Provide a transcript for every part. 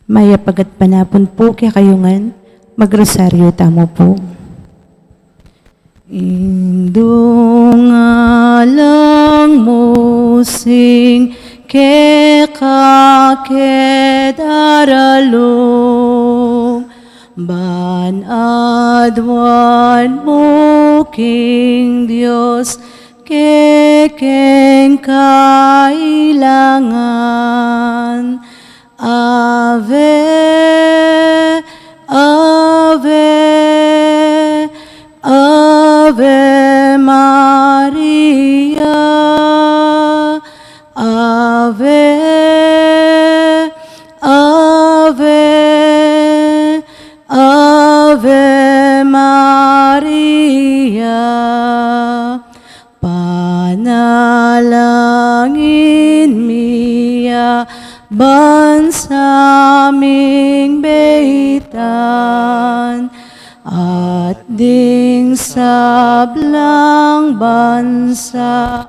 Maya pagat panapon po kaya kayungan, magrosaryo tamo po. Indung alang musing ke kakedaralong ban adwan mo king Dios kekeng kailangan. Ave, Ave, Ave Maria, Ave, Ave, Ave Maria, panalangin miya bansaming beitan at ding sablang bansa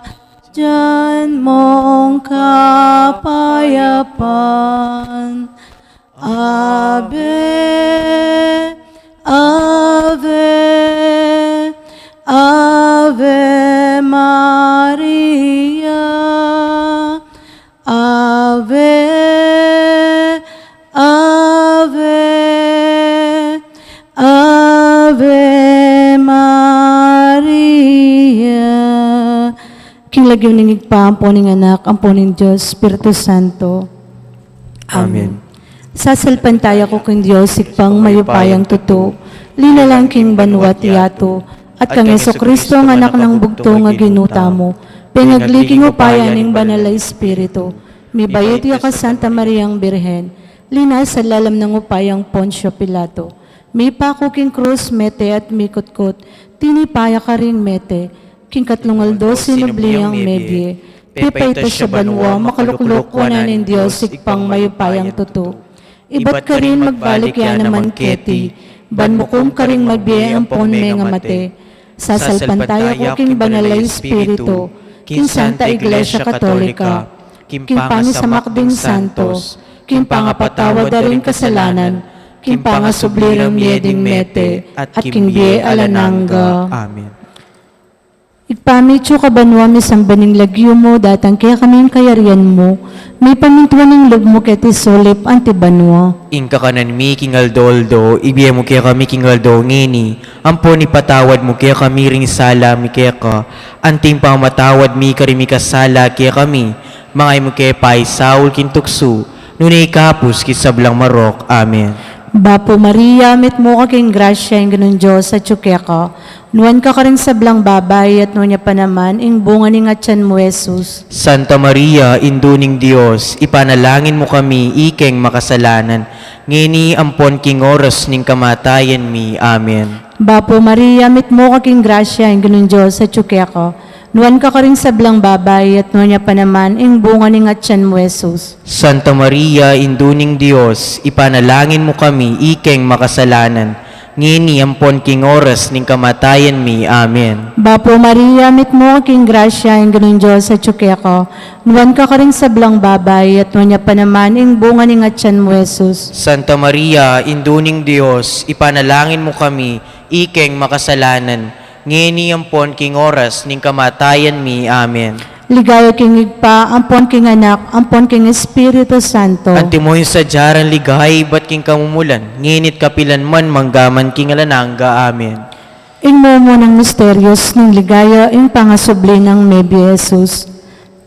dyan mong kapayapan. Ave, Ave, Ave Maria, Ave, Ave, Ave Maria. Kinlagyo ningig pa ang poning anak, ang poning Diyos, Espiritu Santo. Amen. Sasalpan tayo ko kung Diyos, ikpang mayupayang tuto, linalang king banwat yato, at kang Kristo ang anak ng bugto nga ginuta mo, pinagliging upayan ng banal na Espiritu, may bayot ya ka Santa Mariang Birhen, linas sa lalam ng upayang Poncio Pilato, may pako king krus mete at mikutkot, tinipaya ka rin mete, king katlungaldo sinubliyang medye, pipay ito sa banwa, makaluklok na ng Diyos, ikpang mayupayang tuto. Iba't ka rin magbalik yan naman keti, banmukom ka rin magbiyay ang ponme nga mate, sasalpan tayo ko king banal na Espiritu, king Santa Iglesia Katolika, king pangisamakding santos, king pangapatawad da rin kasalanan, king pangasublirang mieding mete, at king biye alananga. Amen. Igpamitso ka banwa misang baning lagyo mo, datang kaya kaming kayarian mo, may pamintuan ng loob mo keti solip anti banwa. Inka kanan mi kingaldo, ibiya mo kaya kami kingaldo ngini, ampo ni patawad mo kaya kami ring sala mi kaya ka, anting pamatawad mi karimi kasala kaya kami, mangay mo kaya pay Saul kintuksu, nunay kapus kisablang marok. Amen. Bapo Maria, mit mo ka king grasya yung ganun Diyos at tsukya ka. Nuwan ka rin sa blang babay at nuwan niya pa naman, ing bunga ni ngatyan mo, Jesus. Santa Maria, induning Diyos, ipanalangin mo kami, ikeng makasalanan. Ngini ampon king oras ning kamatayan mi. Amen. Bapo Maria, mit mo ka king grasya yung ganun Diyos at tsukya ka. Nuwan ka rin sa blang babay at nuwan niya pa naman, ing bunga ni ngatyan mo, Jesus. Santa Maria, induning Diyos, ipanalangin mo kami, ikeng makasalanan. Ngini ampon king oras ning kamatayan mi. Amen. Bapo Maria, mit mo king grasya yung ganun Diyos at tsukya ka. Nuwan ka rin sa blang babay at nuwan niya pa naman, ing bunga ni ngatyan mo, Jesus. Santa Maria, induning Diyos, ipanalangin mo kami, ikeng makasalanan. Ngini ampon king oras ning kamatayan mi. Amen. Ligayo king igpa, ampon king anak, ampon king Espiritu Santo. Antimoy sa jaran ligay, ba't king kamumulan, nginit kapilan man manggaman king alananga. Amen. Ing momo ng misteryos ng ligaya, ing pangasubli ng Mebi Jesus.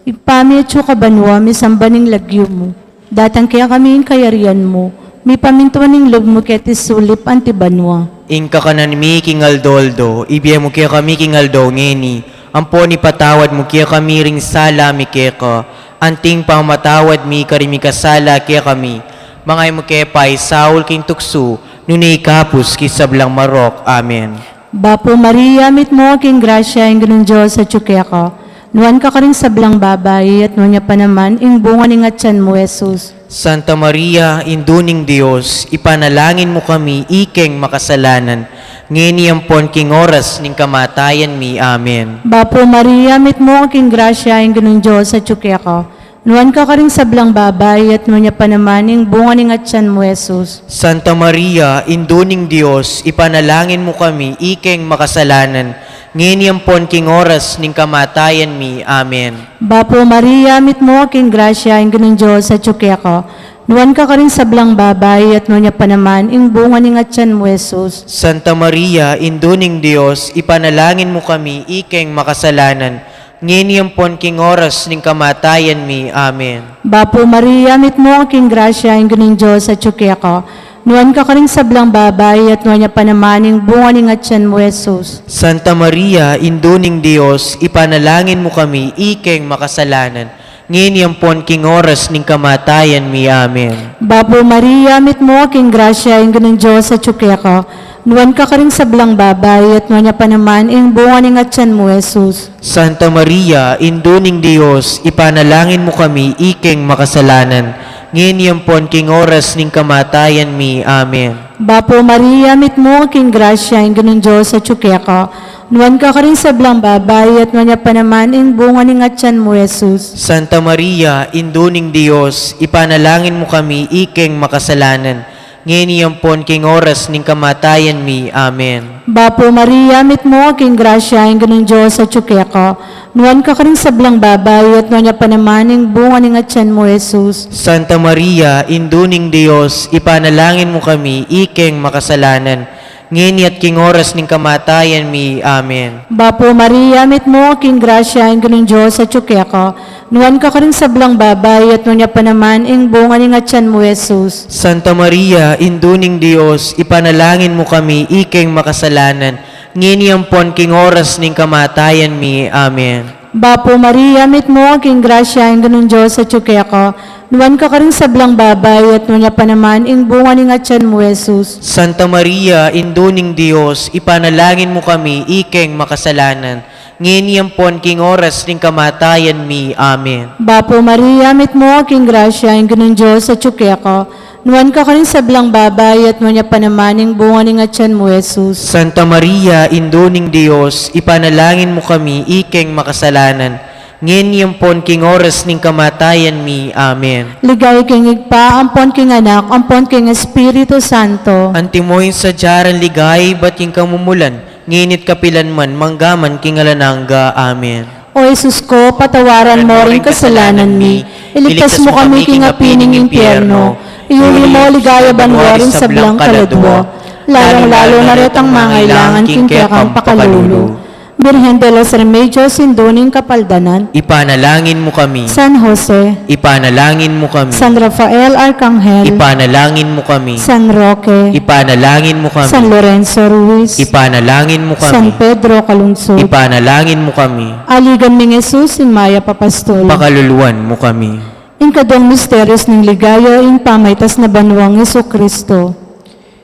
Ipamiatyo ka banwa, misamba ning lagyo mo. Datang kaya kami ing kayarian mo, mi pamintuan ning loob mo keti sulip anti banwa. Ing kakanan mi king aldoldo, ibiya mo kaya kami king aldo ngini, ampo ni patawad mo kaya kami ring sala mi kaya ka, anting pamatawad mi karimi kasala kaya kami, mangay mo kaya pay Saul king tuksu, nunay kapus kisablang marok. Amen. Bapo Maria, mit mo king grasya ing ganun Diyos at tsukya ka. Nuwan ka rin sa blang babay at nuwan niya pa naman, ing bunga ni ngatyan mo, Jesus. Santa Maria, induning Diyos, ipanalangin mo kami, ikeng makasalanan. Ngini ampon king oras ning kamatayan mi. Amen. Bapo Maria, mit mo king grasya ing ganun Diyos at tsukya ka. Nuan ka rin sa blang babay, at nuan niya pa naman ing bunga ning atyan mo, Jesus. Santa Maria, induning Dios, ipanalangin mo kami, ikeng makasalanan, nginiyampon king oras ning kamatayan mi. Amen. Bapo Maria, mit mo aking grasya, ing ganun Diyos sa tsuke ko. Nuan ka rin sa blang babay, at nuan niya pa naman ing bunga ning atyan mo, Jesus. Santa Maria, induning Dios, ipanalangin mo kami, ikeng makasalanan, nginiyampon king oras ning kamatayan mi. Amen. Bapo Maria, mit mo aking grasya, ing ganun Diyos sa tsuke ko. Nuan ka rin sa blang babay, at nuan niya pa naman ing bunga ning atyan mo, Jesus. Santa Maria, induning Dios, ipanalangin mo kami, ikeng makasalanan, nginiyampon king oras ning kamatayan mi. Amen. Bapo Maria, mit mo aking grasya, ing ganun Diyos sa tsuke ko. Nuan ka rin sa blang babay, at nuan niya pa naman ing bunga ning atyan mo, Jesus. Santa Maria, induning Dios, ipanalangin mo kami, ikeng makasalanan, nginiyampon king oras ning kamatayan mi. Amen. Bapo Maria, mit mo aking grasya, ing ganun Diyos sa tsuke ko. Nuan ka rin sa blang babay, at nuan niya pa naman ing bunga ning atyan mo, Jesus. Santa Maria, induning Dios, ipanalangin mo kami, ikeng makasalanan, nginiyampon king oras ning kamatayan mi. Amen. Bapo Maria, mit mo aking grasya, ing ganun Diyos sa tsuke ko. Nuan ka rin sa blang babay, at nuan niya pa naman ing bunga ning atyan mo, Jesus. Santa Maria, induning Dios, ipanalangin mo kami, ikeng makasalanan, ngini at king oras ning kamatayan mi. Amen. Bapo Maria, mit mo aking grasya, ing ganun Diyos sa tsuke ko. Nuan ka rin sa blang babay, at nuan niya pa naman ing bunga ning atyan mo, Jesus. Santa Maria, induning Dios, ipanalangin mo kami, ikeng makasalanan, nginiyampon king oras ning kamatayan mi. Amen. Bapo Maria, mit mo aking grasya, ing ganun Diyos sa tsuke ko. Nuan ka rin sa blang babay, at nuan niya pa naman ing bunga ning atyan mo, Jesus. Santa Maria, induning Dios, ipanalangin mo kami, ikeng makasalanan, nginiyampon king oras ning kamatayan mi. Amen. Bapo Maria, mit mo aking grasya, ing ganun Diyos sa tsuke ko. Nuan ka rin sa blang babay, at nuan niya pa naman ing bunga ning atyan mo, Jesus. Santa Maria, induning Dios, ipanalangin mo kami, ikeng makasalanan, nginiyampon king oras ning kamatayan mi. Amen. Ligay king igpa, ampon king anak, ampon king Espiritu Santo. Antimoy sa jaran ligay, bat king kamumulan, nginit kapilan man, manggaman king alanangga. Amen. O Jesus ko, patawaran mo ring kasalanan mi. Iligtas mo kami king apining impyerno. Iuli mo ligaya banwarin sa blang kaladwa. Lalong-lalo na ret ang mangailangan king kayakang pakalulu. Birhen de los Remedios, induning kapaldanan. Ipanalangin mo kami. San Jose, Ipanalangin mo kami. San Rafael Arcangel, Ipanalangin mo kami. San Roque, Ipanalangin mo San kami. Lorenzo Ruiz, Ipanalangin mo San kami. Pedro Calungsod. Ipanalangin mo kami. Aligan ming Jesus in Maya Papastol. Pakaluluan mo kami. In kadong misterios ng ligaya, in pamaytas na banwang Yesu Kristo.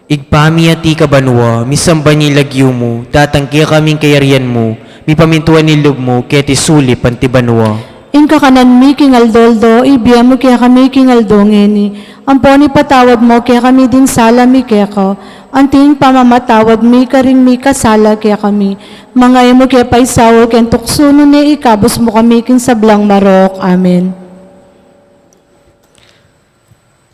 Igpami at ikabanwa, misamba ni lagyo mo, tatangki kaming kayarian mo, mi pamintuan ni lub mo, keti sulip ang tibanwa. In kakanan mi king aldoldo, ibiya mo kaya kami king aldongeni. Amponi patawad mo kaya kami din sala mi kaya ko. Anting pamamatawad mi karing mi kasala kaya kami. Mga mo kaya paisawo kaya tuksuno ni ikabos mo kami king sablang marok. Amen.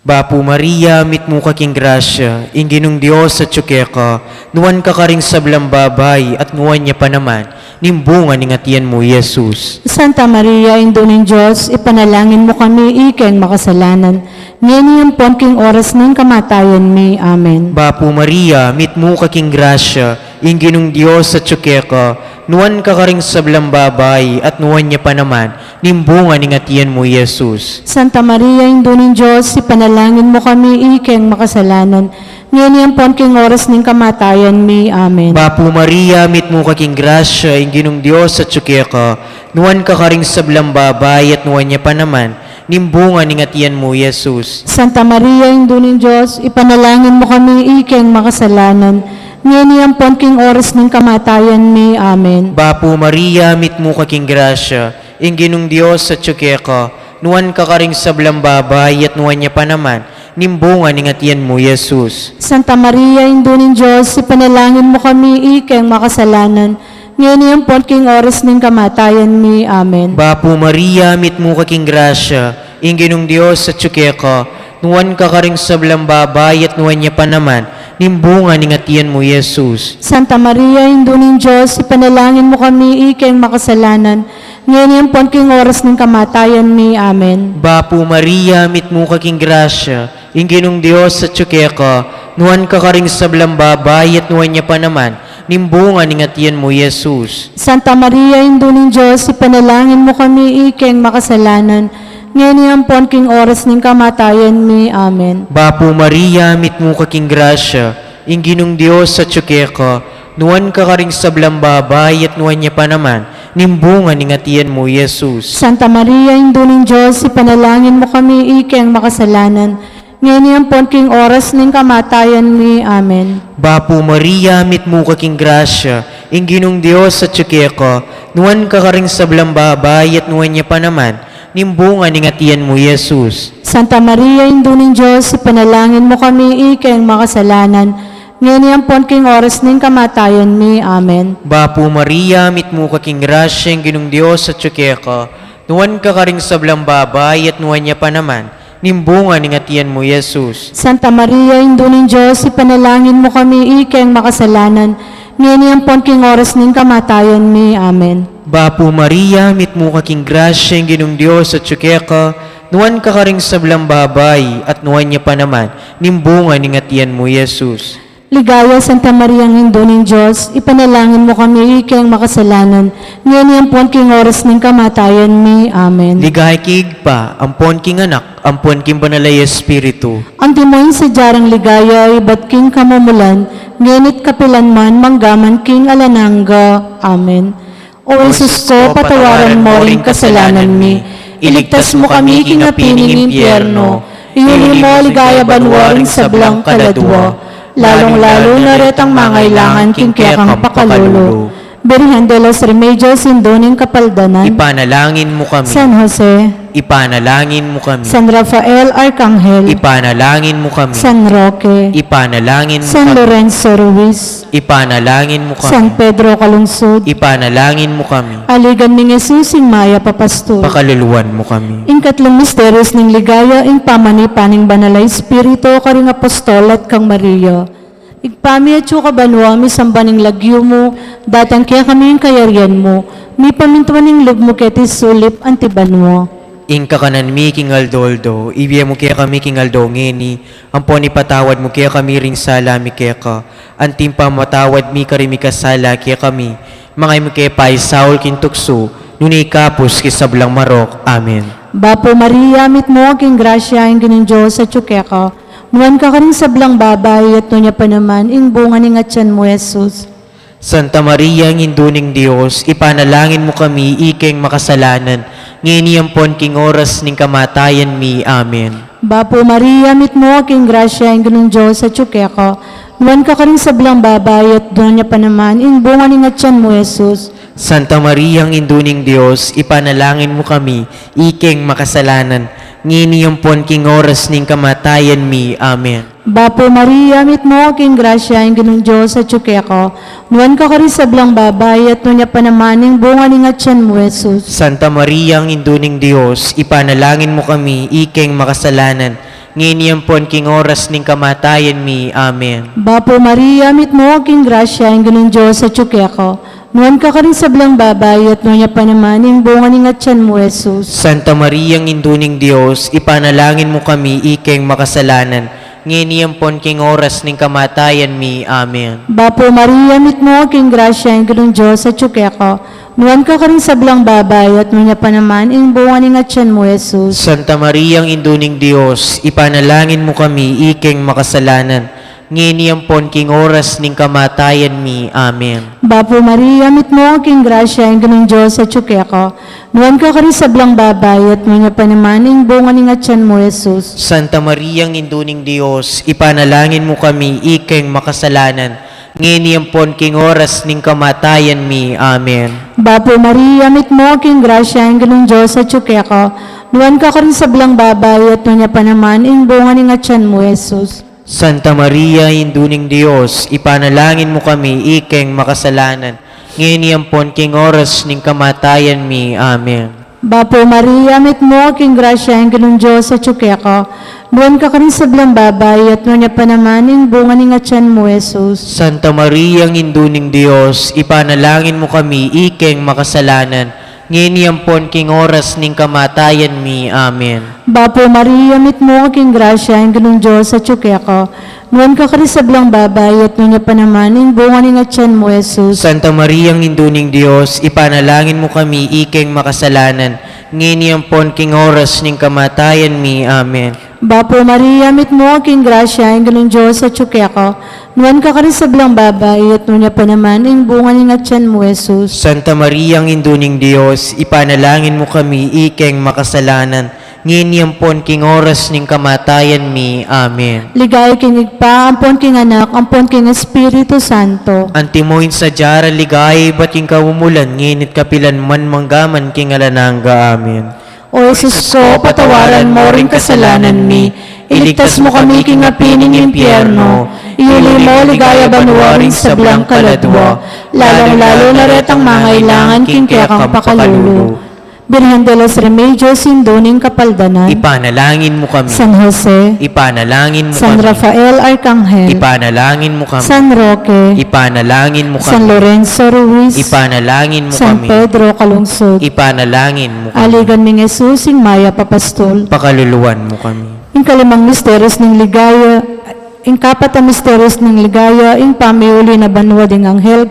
Bapo Maria, mit mo kaking grasya, inginong Diyos sa tsukeka, nuwan ka karing sablang babay, at nuwan niya pa naman, nimbunga ning atiyan mo, Jesus. Santa Maria, Indo ng Diyos, ipanalangin mo kami ikeng makasalanan. Ngayon yung king oras ng kamatayan mi. Amen. Bapo Maria, mit mo kaking grasya, inginong Diyos sa tsukeka, nuwan ka karing sablang babay, at nuwan niya pa naman, nimbunga ning atiyan mo, Jesus. Santa Maria, Indo ng Diyos, ipanalangin mo kami ikeng makasalanan. Ngayon yung king oras ng kamatayan mi. Amen. Bapo Maria, mit mo kaking grasya, inginong Diyos sa tsukeka, nuwan ka karing sablang babay, at nuwan niya pa naman, nimbunga ning atiyan mo, Jesus. Santa Maria, Indo ng Diyos, ipanalangin mo kami ikeng makasalanan. Ngayon yung king oras ng kamatayan mi. Amen. Bapo Maria, mit mo kaking grasya, inginong Diyos sa tsukeka, nuwan ka karing sablang babay, at nuwan niya pa naman, nimbunga ning atiyan mo, Jesus. Santa Maria, Indo ng Diyos, ipanalangin mo kami ikeng makasalanan. ngayon po king oras ng kamatayan mi. Amen. Bapo Maria, mit mo kaking grasya, inginong Diyos sa tsukeka, nuwan ka karing sablang babay at nuwan niya pa naman, nimbunga ningatian mo, Jesus. Santa Maria, Indo ng Diyos, ipanalangin mo kami ikeng makasalanan, ngayon po king oras ng kamatayan mi. Amen. Bapo Maria, mit mo kaking grasya, inginong Diyos sa tsukeka, nuwan ka karing sablang babay at nuwan niya pa naman, nimbunga ningatian mo, Jesus. Santa Maria, Indo ng Diyos, ipanalangin mo kami ikeng makasalanan, ngayon po king oras ng kamatayan mi. Amen. Bapo Maria, mit mo kaking grasya, inginong Diyos sa tsukeka, nuwan ka karing sablang babay at nuwan niya pa naman, nimbunga ningatian mo, Jesus. Santa Maria, Indo ng Diyos, ipanalangin mo kami ikeng makasalanan, ngayon po king oras ng kamatayan mi. Amen. Bapo Maria, mit mo kaking grasya, inginong Diyos sa tsukeka, nuwan ka karing sablang babay at nuwan niya pa naman, nimbunga ningatian mo, Jesus. Santa Maria, Indo ng Diyos, ipanalangin mo kami ikeng makasalanan, ngayon po king oras ng kamatayan mi. Amen. Bapo Maria, mit mo kaking grasya, inginong Diyos sa tsukeka, nuwan ka karing sablang babay at nuwan niya pa naman, nimbunga ningatian mo, Jesus. Santa Maria, Indo ng Diyos, ipanalangin mo kami ikeng makasalanan, ngayon po king oras ng kamatayan mi. Amen. Bapo Maria, mit mo kaking grasya, inginong Diyos sa tsukeka, nuwan ka karing sablang babay at nuwan niya pa naman, nimbunga ningatian mo, Jesus. Ligaya, Santa Maria, Indo ng Diyos, ipanalangin mo kami ikeng makasalanan, ngayon po king oras ng kamatayan mi. Amen. Ligay kig pa, ampon king anak, ampon king banalay espiritu. Ang timoy sa jarang ligaya, ibat king kamumulan, ngenit kapilan man, manggaman king alanangga. Amen. O Jesus ko, patawaran mo ring kasalanan mi, iligtas mo kami king apining impyerno, iuli mo ligaya banwaring sablang kaladwa, lalong-lalo na retang mangailangan king kekang pakalulu. Birhen de los Remedios, Indoning Kapaldanan, Ipanalangin mo kami. San Jose, Ipanalangin mo kami. San Rafael Arcangel, Ipanalangin mo kami. San Roque, Ipanalangin mo San kami. Lorenzo Ruiz, Ipanalangin mo San kami. Pedro Calungsod, Ipanalangin mo kami. Aligan ning Jesus ing Maya Papastor. Pakaluluan mo kami. Ing katlong misteryos ning ligaya, ing pamanipaning banalay Espiritu, karing apostol at kang Maria. Igpami at ka banwa, mi sambaning lagyo mo, datang kaya kami yung kayaryan mo, mi pamintuan ning lub mo ketis sulip antibanwa. Ing kakanan mi king aldoldo, ibiya mo kaya kami king aldo ngeni, ampon ipatawad mo kaya kami ring sala mi kaya ka, antim pa matawad mi karimi kasala kaya kami, mga mo kaya pa Saul kintukso, nuni kapos kisablang marok. Amen. Bapo Maria, mit mo king grasya, ing gining Diyos sa tsukeka, nuwan ka rin sablang babay, at nunya pa naman, ing bunga ning atyan mo, Jesus. Santa Maria, ang induning Diyos, ipanalangin mo kami, ikeng makasalanan, nginiyampon king oras ning kamatayan mi. Amen. Bapo Maria, mit mo king grasya, ing gining Diyos sa tsukeka, nuwan ka rin sablang babay, at nunya pa naman, ing bunga ning atyan mo, Jesus. Santa Maria, ang induning Diyos, ipanalangin mo kami, ikeng makasalanan, nginiyampon king oras ning kamatayan mi. Amen. Bapo Maria, mit mo king grasya, ing gining Diyos sa tsukeka, nuwan ka rin sablang babay, at nunya pa naman, ing bunga ning atyan mo, Jesus. Santa Maria, ang induning Diyos, ipanalangin mo kami, ikeng makasalanan, nginiyampon king oras ning kamatayan mi. Amen. Bapo Maria, mit mo king grasya, ing gining Diyos sa tsukeka, nuwan ka rin sablang babay, at nunya pa naman, ing bunga ning atyan mo, Jesus. Santa Maria, ang induning Diyos, ipanalangin mo kami, ikeng makasalanan, nginiyampon king oras ning kamatayan mi. Amen. Bapo Maria, mit mo king grasya, ing gining Diyos sa tsukeka, nuwan ka rin sablang babay, at nunya pa naman, ing bunga ning atyan mo, Jesus. Santa Maria, ang induning Diyos, ipanalangin mo kami, ikeng makasalanan, nginiyampon king oras ning kamatayan mi. Amen. Bapo Maria, mit mo king grasya, ing gining Diyos sa tsukeka, nuwan ka rin sablang babay, at nunya pa naman, ing bunga ning atyan mo, Jesus. Santa Maria, ang induning Diyos, ipanalangin mo kami, ikeng makasalanan, nginiyampon king oras ning kamatayan mi. Amen. Bapo Maria, mit mo king grasya, ing gining Diyos sa tsukeka, nuwan ka rin sablang babay, at nunya pa naman, ing bunga ning atyan mo, Jesus. Santa Maria, induning Diyos, ipanalangin mo kami, ikeng makasalanan, nginiampon king oras ning kamatayan mi. Amen. Bapo Maria, met mo aking grasya, ang ganun Diyos sa tsukeko. Buwan ka rin sa blang babay, at no niya pa naman yung bunga ni tiyan mo, Jesus. Santa Maria, ang induning Diyos, ipanalangin mo kami, ikeng makasalanan. Nginiampon king oras ning kamatayan mi. Amen. Bapo Maria, met mo aking grasya, ang ganun Diyos sa tsukeko. Buwan ka rin sa blang babay, at no niya pa naman yung bunga ni tiyan mo, Jesus. Santa Maria, ang induning Diyos, ipanalangin mo kami, ikeng makasalanan. Nginiampon king oras ning kamatayan mi. Amen. Bapo Maria, met mo aking grasya, ang ganun Diyos sa tsukeko. Buwan ka rin sa blang babay, at no niya pa naman yung bunga ni tiyan mo, Jesus. Santa Maria, ang induning Diyos, ipanalangin mo kami, ikeng makasalanan. Nginiampon king oras ning kamatayan mi. Amen. Ligay kinig pa, ampon king anak, ampon king Espiritu Santo. Antimoin sa jara ligay, ba't king kawumulan, nginit kapilan man manggaman king alanangga. Amen. O Jesus ko, patawaran mo ring kasalanan mi. Iligtas mo kami king apining impyerno. Iuli mo ligaya banwa ring sa blang kaladwa. Lalong-lalo na retang mangailangan king kaya kang pakalulu. Birhen de los Remedios, Sindoning Kapaldanan. Ipanalangin mo kami. San Jose. Ipanalangin mo San kami. Rafael Arcangel. Ipanalangin mo kami. San Roque. Ipanalangin mo San kami. Lorenzo Ruiz. Ipanalangin mo San kami. Pedro Calungsod. Ipanalangin mo kami. Aligan ming Jesus, ing Maya Papastol. Pakaluluwan mo kami. Ing kalimang misteryos ng ligaya, ing kapat ang misteryos ng ligaya, ing pamiuli na banwa ding anghel,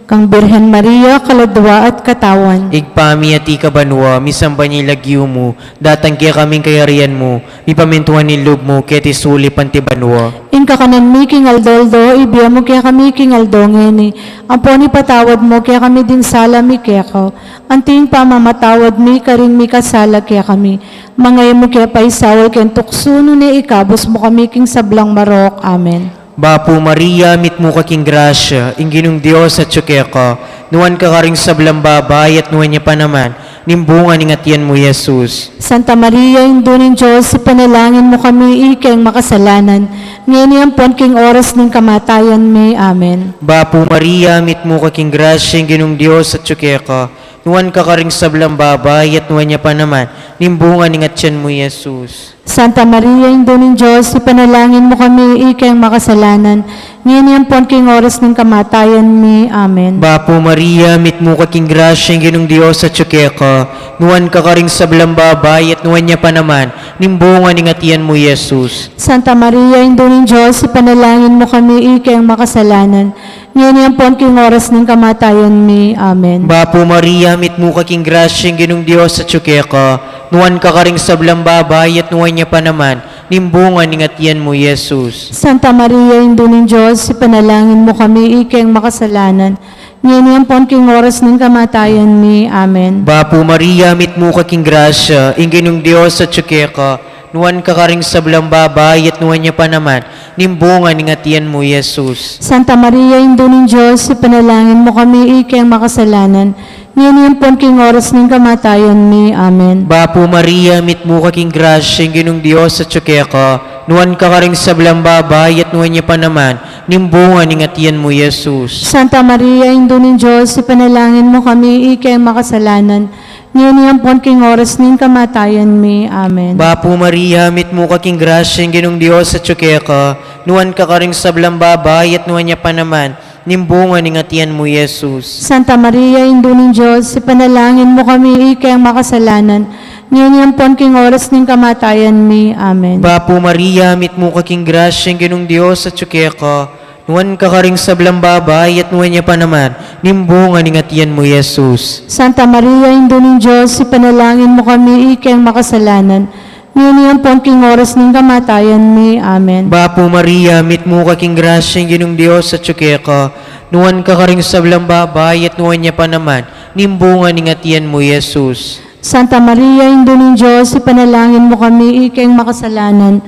kang Birhen Maria, kaladwa at katawan. Igpami at ikabanwa, misamba niya lagyo mo, datang kaya kaming kayarian mo, ipamintuhan ni loob mo, kaya tisuli pantibanwa. Ing kakanan mi king aldoldo, ibiya mo kaya kami king aldongeni. Amponi patawad mo kaya kami din sala mi kaya ko. Anting pamamatawad mi karing mi kasala kaya kami. Mangay mo kaya paisawal kaya tuksuno ni ikabos mo kami king sablang marok. Amen. Bapo Maria, mit mo kaking grasya, inginong Diyos at tsukeka, nuwan ka karing sablang babay at nuwan niya pa naman, nimbunga ni ngatian mo, Jesus. Santa Maria, indunin Diyos, ipanalangin mo kami ikeng makasalanan. Ngayon ang king oras ng kamatayan mi. Amen. Bapo Maria, mit mo kaking grasya, inginong Diyos at tsukeka, nuwan ka karing sablang babay at nuwan niya pa naman, nimbunga ni ngatian mo, Jesus. Santa Maria, indunin Diyos, ipanalangin mo kami ikeng makasalanan. Ngayon ang king oras ng kamatayan mi. Amen. Bapo Maria, mit mo kaking grasya, inginong Diyos at tsukeka, nuwan ka karing sablang babay at nuwan niya pa naman, nimbunga ni ngatian mo, Jesus. Santa Maria, indunin Diyos, ipanalangin mo kami ikeng makasalanan. Ngayon ang king oras ng kamatayan mi. Amen. Bapo Maria, mit mo kaking grasya, inginong Diyos at tsukeka, nuwan ka karing sablang babay at nuwan niya pa naman, nimbunga ni ngatian mo, Jesus. Santa Maria, indunin Diyos, ipanalangin mo kami ikeng makasalanan. Ngayon ang king oras ng kamatayan mi. Amen. Bapo Maria, mit mo kaking grasya, inginong Diyos at tsukeka, nuwan ka karing sablang babay at nuwan niya pa naman, nimbunga ni ngatian mo, Jesus. Santa Maria, indunin Diyos, ipanalangin mo kami ikeng makasalanan. Ngayon ang king oras ng kamatayan mi. Amen. Bapo Maria, mit mo kaking grasya, inginong Diyos at tsukeka, nuwan ka karing sablang babay at nuwan niya pa naman, nimbunga ni ngatian mo, Jesus. Santa Maria, indunin Diyos, ipanalangin mo kami ikeng makasalanan. Ngayon ang king oras ng kamatayan mi. Amen. Bapo Maria, mit mo kaking grasya, inginong Diyos at tsukeka, nuwan ka karing sablang babay at nuwan niya pa naman, nimbunga ni ngatian mo, Jesus. Santa Maria, indunin Diyos, ipanalangin mo kami ikeng makasalanan. Ngayon ang king oras ng kamatayan mi. Amen. Bapo Maria, mit mo kaking grasya, inginong Diyos at tsukeka, nuwan ka karing sablang babay at nuwan niya pa naman, nimbunga ni ngatian mo, Jesus. Santa Maria, indunin Diyos, ipanalangin mo kami ikeng makasalanan. Ngayon ang king oras ng kamatayan mi. Amen. Bapo Maria, mit mo kaking grasya, inginong Diyos at tsukeka, nuwan ka karing sablang babay at nuwan niya pa naman, nimbunga ni ngatian mo, Jesus. Santa Maria, indunin Diyos, ipanalangin mo kami ikeng makasalanan.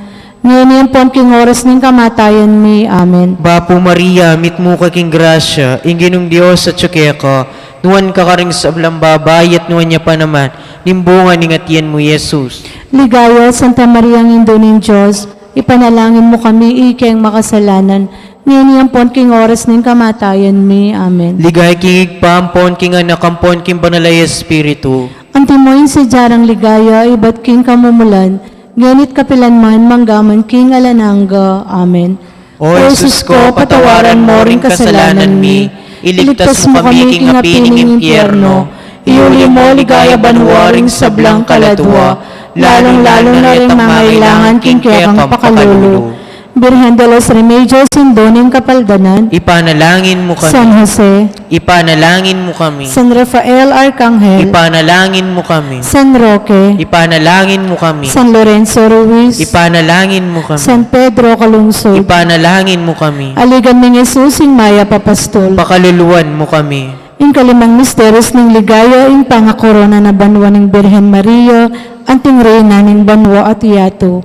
Ngayon ang king oras ng kamatayan mi. Amen. Bapo Maria, mit mo kaking grasya, inginong Diyos at tsukeka, nuwan ka karing sablang babay at nuwan niya pa naman, nimbunga ni ngatian mo, Jesus. Ligaya, Santa Maria, ang indunin Diyos, ipanalangin mo kami ikeng makasalanan. ngayon po king oras ng kamatayan mi. Amen. Ligay king igpampon king anak ampon king banalay espiritu. Antimoin si jarang ligaya, iba't king kamumulan, ganit kapilan man, manggaman king alananga. Amen. O Jesus ko, patawaran mo ring kasalanan mi, iligtas mo kami king apining impyerno, iuli mo ligaya banwaring sablang kaladwa, lalong-lalo na rin mangailangan king kekang pakalulu. Birhen de los Remedios, Sindoning Kapaldanan, Ipanalangin mo San kami. Jose, Ipanalangin mo kami. San Rafael Arcangel, Ipanalangin mo kami. San Roque, Ipanalangin mo kami. San Lorenzo Ruiz, Ipanalangin mo kami. San Pedro Calungsod, Ipanalangin mo kami. Aligan ng Jesus, ing Maya Papastol, Pakaluluan mo kami. ing kalimang misteros ng ligaya, ing pangakorona na banwa ng Birhen Maria, anting reyna ng banwa at iyato.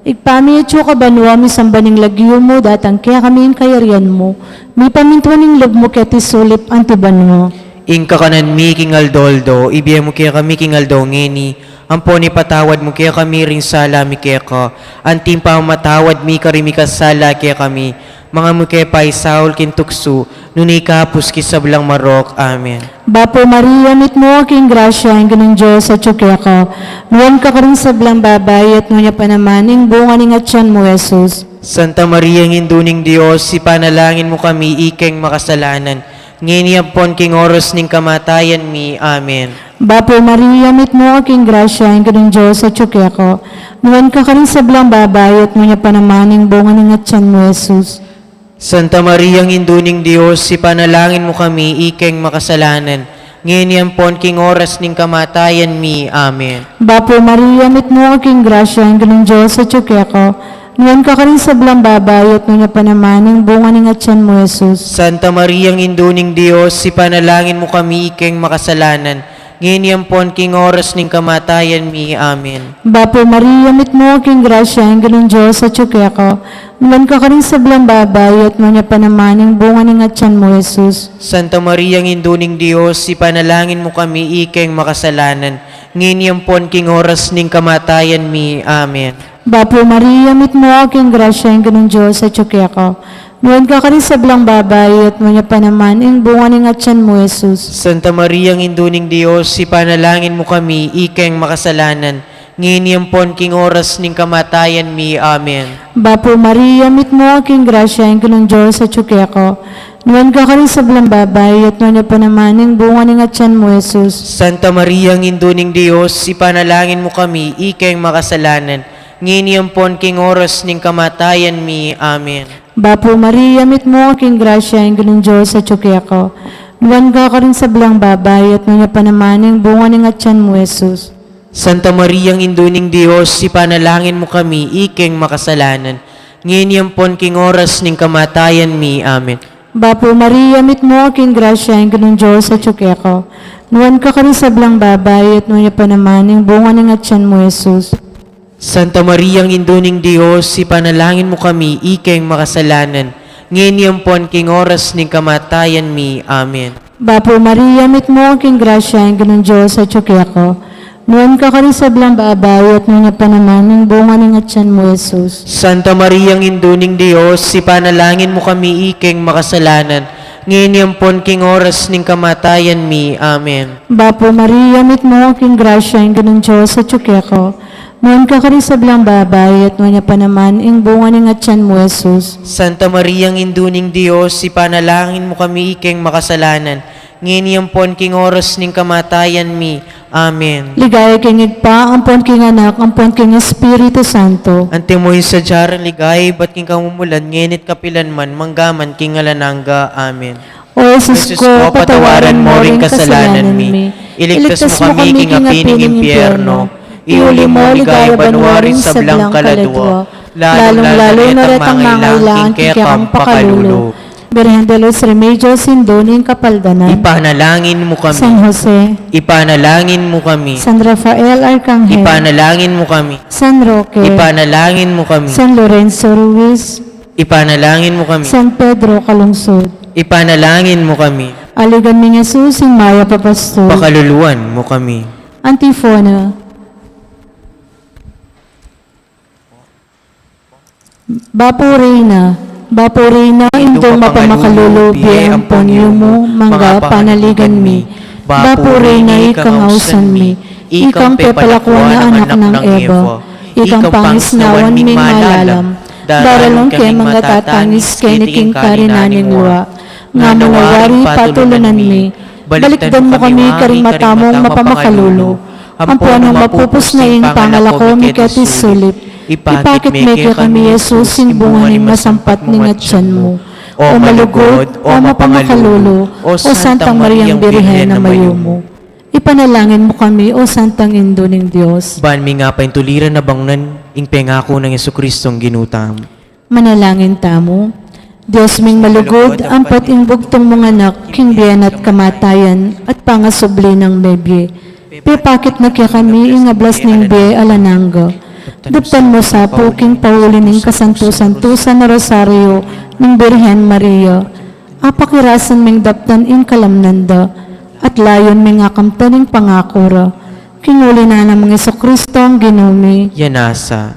Igpami etyo ka banwa, mi sambaning lagyo mo, datang kaya kami ing kayarian mo, mi pamintuan ng lob mo kaya tisulip anti banwa. Ing kakanan mi king aldoldo, ibiyay mo kaya kami king aldo ngeni, amponi patawad mo kaya kami ring sala mi kaya ka, anting pa matawad mi karimi kasala kaya kami, mga mo kaya pa isaul kintukso, nunay kapus kisablang marok. Amen. Bapo Maria, mit mo aking grasya, ang ganun Diyos at tsukya ka. Nuwan ka karing sablang babay at ngunya pa naman, ing bunga ning atyan mo, Jesus. Santa Maria, nginduning Diyos, ipanalangin mo kami, ikeng makasalanan. Nginiyampon king oras ning kamatayan mi. Amen. Bapo Maria, mit mo aking grasya, ang ganun Diyos at tsukya ka. Nuwan ka karing sablang babay at ngunya pa naman, ing bunga ning atyan mo, Jesus. Santa Maria, nginduning Diyos, ipanalangin mo kami, ikeng makasalanan. Nginiyampon king oras ning kamatayan mi. Amen. Bapo Maria, mit mo aking grasya, ang ganun Diyos at tsukya ka. Nuwan ka karing sablang babay at ngunya pa naman, ing bunga ning atyan mo, Jesus. Santa Maria, nginduning Diyos, ipanalangin mo kami, ikeng makasalanan. Nginiyampon king oras ning kamatayan mi. Amen. Bapo Maria, mit mo aking grasya, ang ganun Diyos at tsukya ka. Nuwan ka karing sablang babay at ngunya pa naman, ing bunga ning atyan mo, Jesus. Santa Maria, nginduning Diyos, ipanalangin mo kami, ikeng makasalanan. Nginiyampon king oras ning kamatayan mi. Amen. Bapo Maria, mit mo aking grasya, ang ganun Diyos at tsukya ka. Nuwan ka karing sablang babay at ngunya pa naman, ing bunga ning atyan mo, Jesus. Santa Maria, nginduning Diyos, ipanalangin mo kami, ikeng makasalanan. Nginiyampon king oras ning kamatayan mi. Amen. Bapo Maria, mit mo aking grasya, ang ganun Diyos at tsukya ka. Nuwan ka karing sablang babay at ngunya pa naman, ing bunga ning atyan mo, Jesus. Santa Maria, nginduning Diyos, ipanalangin mo kami, ikeng makasalanan. Nginiyampon king oras ning kamatayan mi. Amen. Bapo Maria, mit mo aking grasya, ang ganun Diyos at tsukya ka. Nuwan ka karing sablang babay at ngunya pa naman, ing bunga ning atyan mo, Jesus. Santa Maria, nginduning Diyos, ipanalangin mo kami, ikeng makasalanan. Nginiyampon king oras ning kamatayan mi. Amen. Bapo Maria, mit mo aking grasya, ang ganun Diyos at tsukya ka. Nuwan ka karing sablang babay at ngunya pa naman, ing bunga ning atyan mo, Jesus. Santa Maria, nginduning Diyos, ipanalangin mo kami, ikeng makasalanan. Nginiyampon king oras ning kamatayan mi. Amen. Bapo Maria, mit mo aking grasya, ang ganun Diyos at tsukya ka. Nuwan ka karing sablang babay at ngunya pa naman, ing bunga ning atyan mo, Jesus. Santa Maria, nginduning Diyos, ipanalangin mo kami, ikeng makasalanan. Nginiyampon king oras ning kamatayan mi. Amen. Bapo Maria, mit mo aking grasya, ang ganun Diyos at tsukya ka. Nuwan ka karing sablang babay at ngunya pa naman, ing bunga ning atyan mo, Jesus. Santa Maria, nginduning Diyos, ipanalangin mo kami, ikeng makasalanan. Nginiyampon king oras ning kamatayan mi. Amen. Ligaya kingig pa, ampon king anak, ampon king Espiritu Santo. Ante mo sa jaran ligay, ba't king kamumulan, ngenit kapilan man, manggaman king alananga. Amen. O Jesus ko, patawaran mo ring kasalanan mi. Iligtas mo kami king apining impyerno. Iuli mo ligaya banwaring sablang kaladwa. Lalong-lalo na retang mangailangan kekang pakalulu. Birhen de los Remedios, Sindoning Kapaldanan, Ipanalangin mo kami. San Jose, Ipanalangin mo kami. San Rafael Arcangel, Ipanalangin mo kami. San Roque, Ipanalangin mo kami. San Lorenzo Ruiz, Ipanalangin mo kami. San Pedro Calungsod, Ipanalangin mo kami. Aligan ni Jesus, ing Maya Papastol, Pakaluluan mo kami. Antifona. Bapo Reina, Bapuri na indong mapamakalulu, biye ang ponyo mo, mangga panaligan mi. Bapuri na ikang ausan mi, ikang pepalakwa na anak ng Eva, ikang pangisnawan ming malalam, daralong ke mga tatangis keniking karinaning luwa, nga manawari patulunan mi, balikdan mo kami karing matamong mapamakalulu, ang puanong mapupus na ing pangalako mi katis sulip, ipakit meke kami Yesus sing bunganing masampat ning atyan mo, o malugod, o mapamakalulu, o Santang Mariang Birhen na mayo mo. Ipanalangin mo kami, o Santang Indo ning Diyos. Ban mi nga paintuliran na bangnan, ing pengako ng Jesucristong ginutam. Manalangin tamo. Diyos ming malugod, ampat ing bugtong mga anak, king biyan at kamatayan, at pangasubli ng bebye. Pipakit na kaya kami, ing ablas ning biye alananga. Duptan mo sa puking pauli ning kasantusan-tusan na rosaryo ning Birhen Maria. Apakirasan ming daptan ing kalamnanda, at layon ming akamtan ing pangakura. Kinguli na ng mga Jesucristo ang ginumi. Yanasa.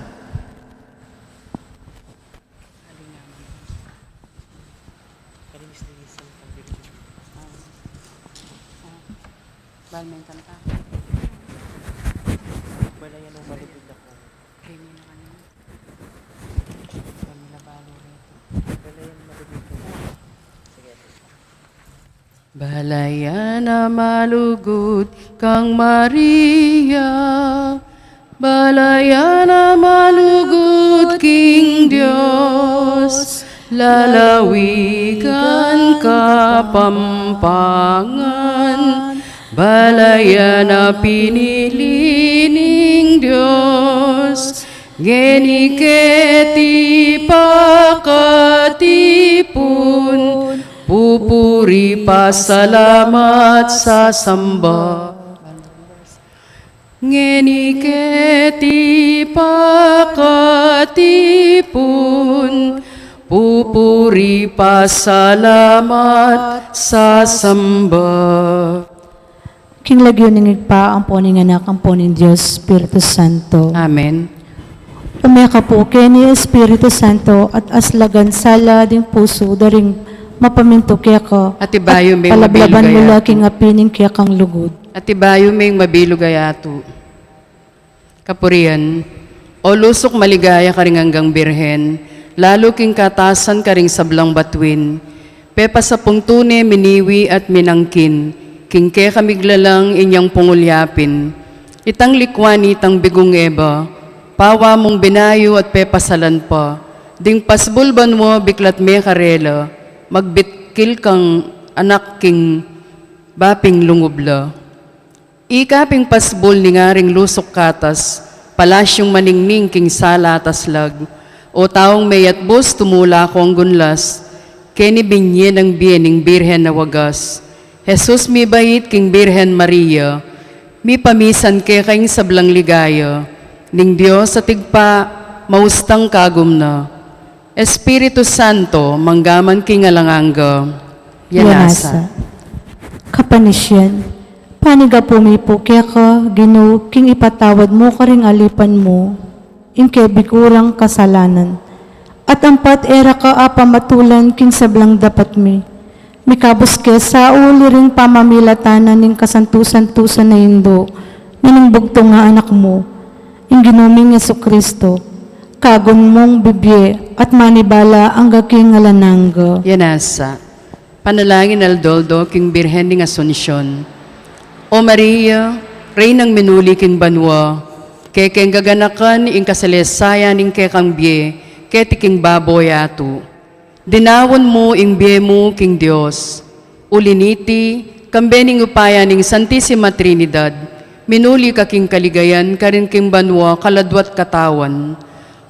Balaya na malugod kang Maria, balaya na malugod king Diyos, lalawigan kapampangan, balaya na pinili ning Diyos, geniketi pakatipun, pupuri pasalamat sa samba. Ngeniketi pakatipun, pupuri pasalamat sa samba. King lagyo ning igpa ang poning anak ang poning Diyos, Espiritu Santo. Amen. Umeka po ni Espiritu Santo at aslagan sala ding puso daring mapaminto kaya ka. At ibayo may palablaban mabilog mula ayato. king apining kaya kang lugod. At ibayo may mabilog ayato. Kapurian, o lusok maligaya ka rin hanggang birhen, lalo king katasan ka ring sablang batwin, pepa sa pungtune miniwi at minangkin, king ke kamiglalang inyang pungulyapin, itang likwan itang bigong eba, pawa mong binayo at pepasalan pa, ding pasbulban mo biklat me karela, magbitkil kang anak king baping lungubla. Ikaping pasbol ni ngaring lusok katas, palasyong maningning king sala taslag, o taong mayat bus tumula ko ang gunlas, keni binye ng biening birhen na wagas. Jesus mi bait king Birhen Maria, mi pamisan ke kayong sablang ligaya, ning Diyos sa tigpa maustang kagum na. Espiritu Santo, manggaman king alanganga, yanasa. Kapanisyan, paniga pumipo kaya ka, Ginoo, king ipatawad mo ka ring alipan mo, ing kebigurang kasalanan. At ampat era ka apamatulan king sablang dapat mi. Mikabos ke sa uli ring pamamilatanan ning kasantusan-tusan na indo, nining bugto nga anak mo, ing ginuming Jesucristo. Kagon mong bibye at manibala ang gaking alananga. Yanasa. Panalangin aldoldo king Birhen ning Asunsyon. O Maria, Reynang minuli king banwa, kekeng gaganakan ing kasalesayan ing kekang bie, keti king baboy ato. Dinawon mo ing bie mo king Diyos. Uliniti, kambening upaya ning Santissima Trinidad, minuli ka king kaligayan karin king banwa kaladwat katawan.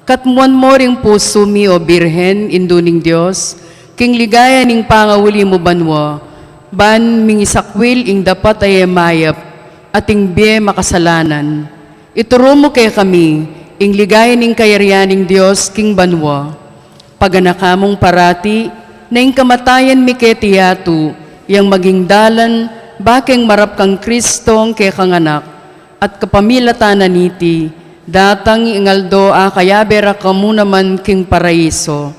Katmuan mo ring puso mi o Birhen, induning Diyos, king ligaya ning pangawuli mo banwa, ban mingisakwil ing dapat ay mayap, ating biye makasalanan. Ituro mo kay kami, ing ligaya ning kayarianing Diyos, king banwa, paganakamong parati, na ing kamatayan mi ketiyatu, yang maging dalan, bakeng marap kang Kristong kay kang anak, at kapamilatanan niti, datang ingaldo a kayabera kamu naman king paraiso.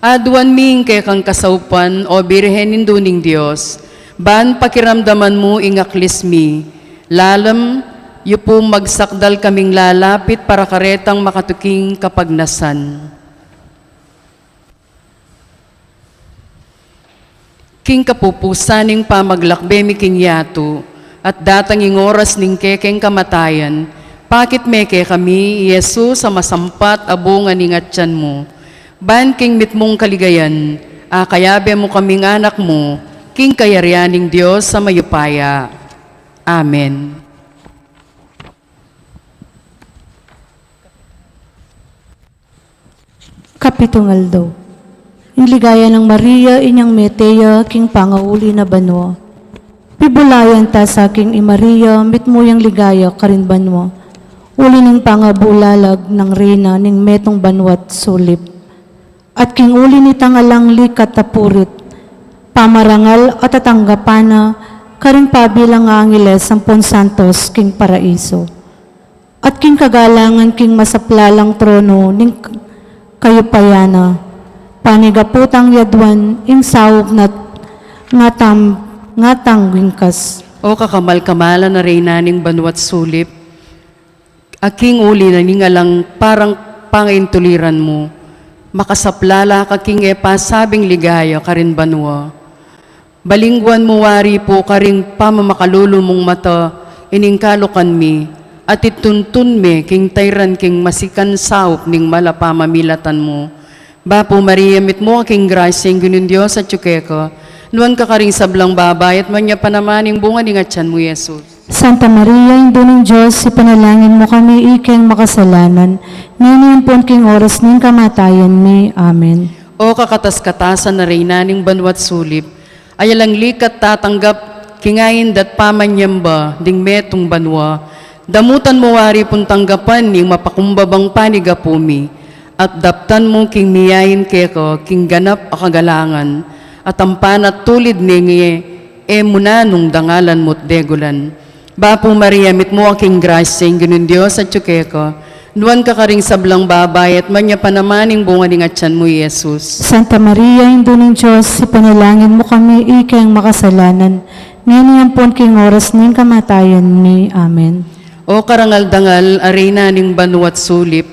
Aduan ming kay kang kasaupan o birhen induning Diyos, ban pakiramdaman mo ingaklis mi, lalam yu po magsakdal kaming lalapit para karetang makatuking kapagnasan. King kapupusaning pamaglakbe mi king yato, at datanging oras ning kekeng kamatayan, pakit meke kami, Yesu, sa masampat abungan ning atyan mo. Ban king mitmong kaligayan, akayabe mo kaming anak mo, king kayarianing Diyos sa mayupaya. Amen. Kapitungaldo. Yung ligaya ng Maria, inyang meteya, king pangauli na banwa. Pibulayan ta sa king i Maria, mitmo yung ligaya karin banwa. Uli ning pangabulalag ng reyna ning metong banwat sulip. At king uli ni tangalang likat tapurit, pamarangal at tatanggapana, karing pabilang nga angeles sampun santos king paraiso. At king kagalangan king masaplalang trono ning kayupayana, panigaputang yadwan ing sawog na ngatang wingkas. O kakamal-kamala na reyna ning banwat sulip, aking uli na ningalang parang pangintuliran mo, makasaplala ka king epa sabing ligaya karin banwa. Balingguan mo wari po karing pamamakalulu mong mata, iningkalukan mi, at ituntun me king tayran king masikan saup ning malapamamilatan mo. Bapo Maria, mit mo king grasya ing Ginong Diyos at tsukeka, nuan ka karing sablang babay at manya panamaning bunga ning atyan mo, Yesus. Santa Maria, Indo ng Diyos, ipanalangin mo kami ikeng makasalanan, ngayon po king oras ning kamatayan mi. Amen. O kakatas-katasan na reyna ning banwat sulip, ayalang likat tatanggap kingayin dat pamanyamba ding metong banwa, damutan mo wari pun tanggapan ning mapakumbabang panigapumi, at daptan mo king miyayin keko king ganap akagalangan, at ampanat tulid ningi muna nung dangalan mo't degulan. Bapo Maria, mit mo aking grasya ing Ginong Diyos at tsukeko, nuan ka karing sablang babay at manya panamaning bunga ning atyan mo, Yesus. Santa Maria, Indo ng Diyos, ipanalangin mo kami ikeng makasalanan, ngayon po king oras ning kamatayan mi. Amen. O karangal-dangal, arena ning banwat sulip,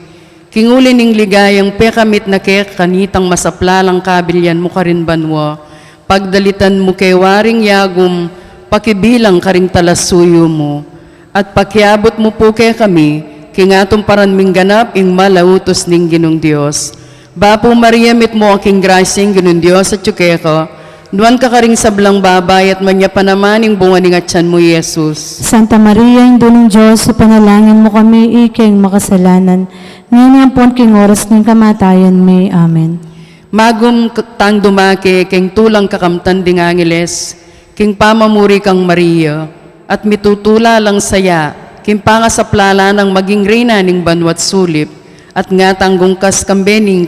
kinguli ning ligayang pekamit na kek kanitang masaplalang kabilyan mo karin banwa, pagdalitan mo kay waring yagum, pakibilang karing talasuyo mo, at pakiabot mo po kay kami, kingatong paran ming ganap ing malautos ning Ginong Diyos. Bapo Maria, mit mo aking grasya ing Ginong Diyos at tsukeko, nuan ka karing sablang babay at manya panamaning bunga ning atyan mo, Yesus. Santa Maria, Indo ng Diyos, ipanalangin mo kami ikeng makasalanan, ngayon po king oras ning kamatayan mi. Amen. Magum tang dumake, keng tulang kakamtan ding angeles, king pamamuri kang Maria, at mitutula lang saya, king pangasaplala ng maging reyna ning banwat sulip, at nga tanggungkas kambening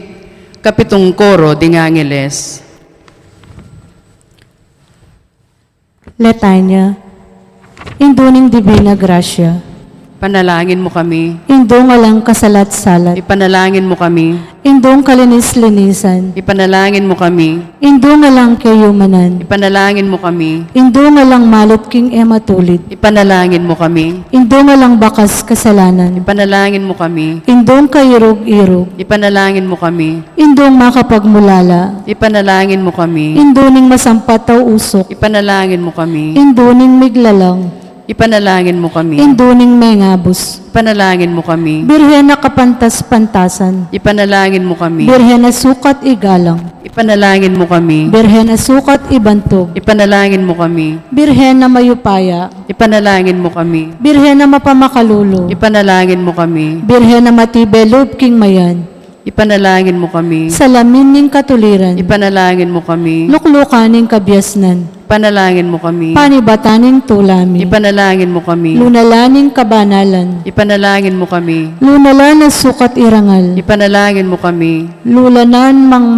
kapitong koro ding angeles. Letanya. Indo ning Divina Gracia, Panalangin mo kami, Indo nga lang kasalat-salat, ipanalangin mo kami, Indong kalinis-linisan, ipanalangin mo kami, Indo nga lang kayumanan, ipanalangin mo kami, Indo nga lang malot king ematulid, ipanalangin mo kami, Indo nga lang bakas kasalanan, ipanalangin mo kami, Indong kairog-irog, ipanalangin mo kami, Indong makapagmulala, ipanalangin mo kami, Indo ning masampataw usok, ipanalangin mo kami, Indo ning miglalang, ipanalangin mo kami, Indo ning mengabos, ipanalangin mo kami, Birhen na kapantas-pantasan, ipanalangin mo kami, Birhen na sukat igalang, ipanalangin mo kami, Birhen na sukat ibantog, ipanalangin mo kami, Birhen na mayupaya, ipanalangin mo kami, Birhen na mapamakalulo, ipanalangin mo kami, Birhen na matibelop king mayan, ipanalangin mo kami, salamin ning katuliran, ipanalangin mo kami, luklukan ning kabyasnan, ipanalangin mo kami, panibataning tulami, ipanalangin mo kami, lunalaning kabanalan, ipanalangin mo kami, lunala na sukat irangal, ipanalangin mo kami, lulanan mang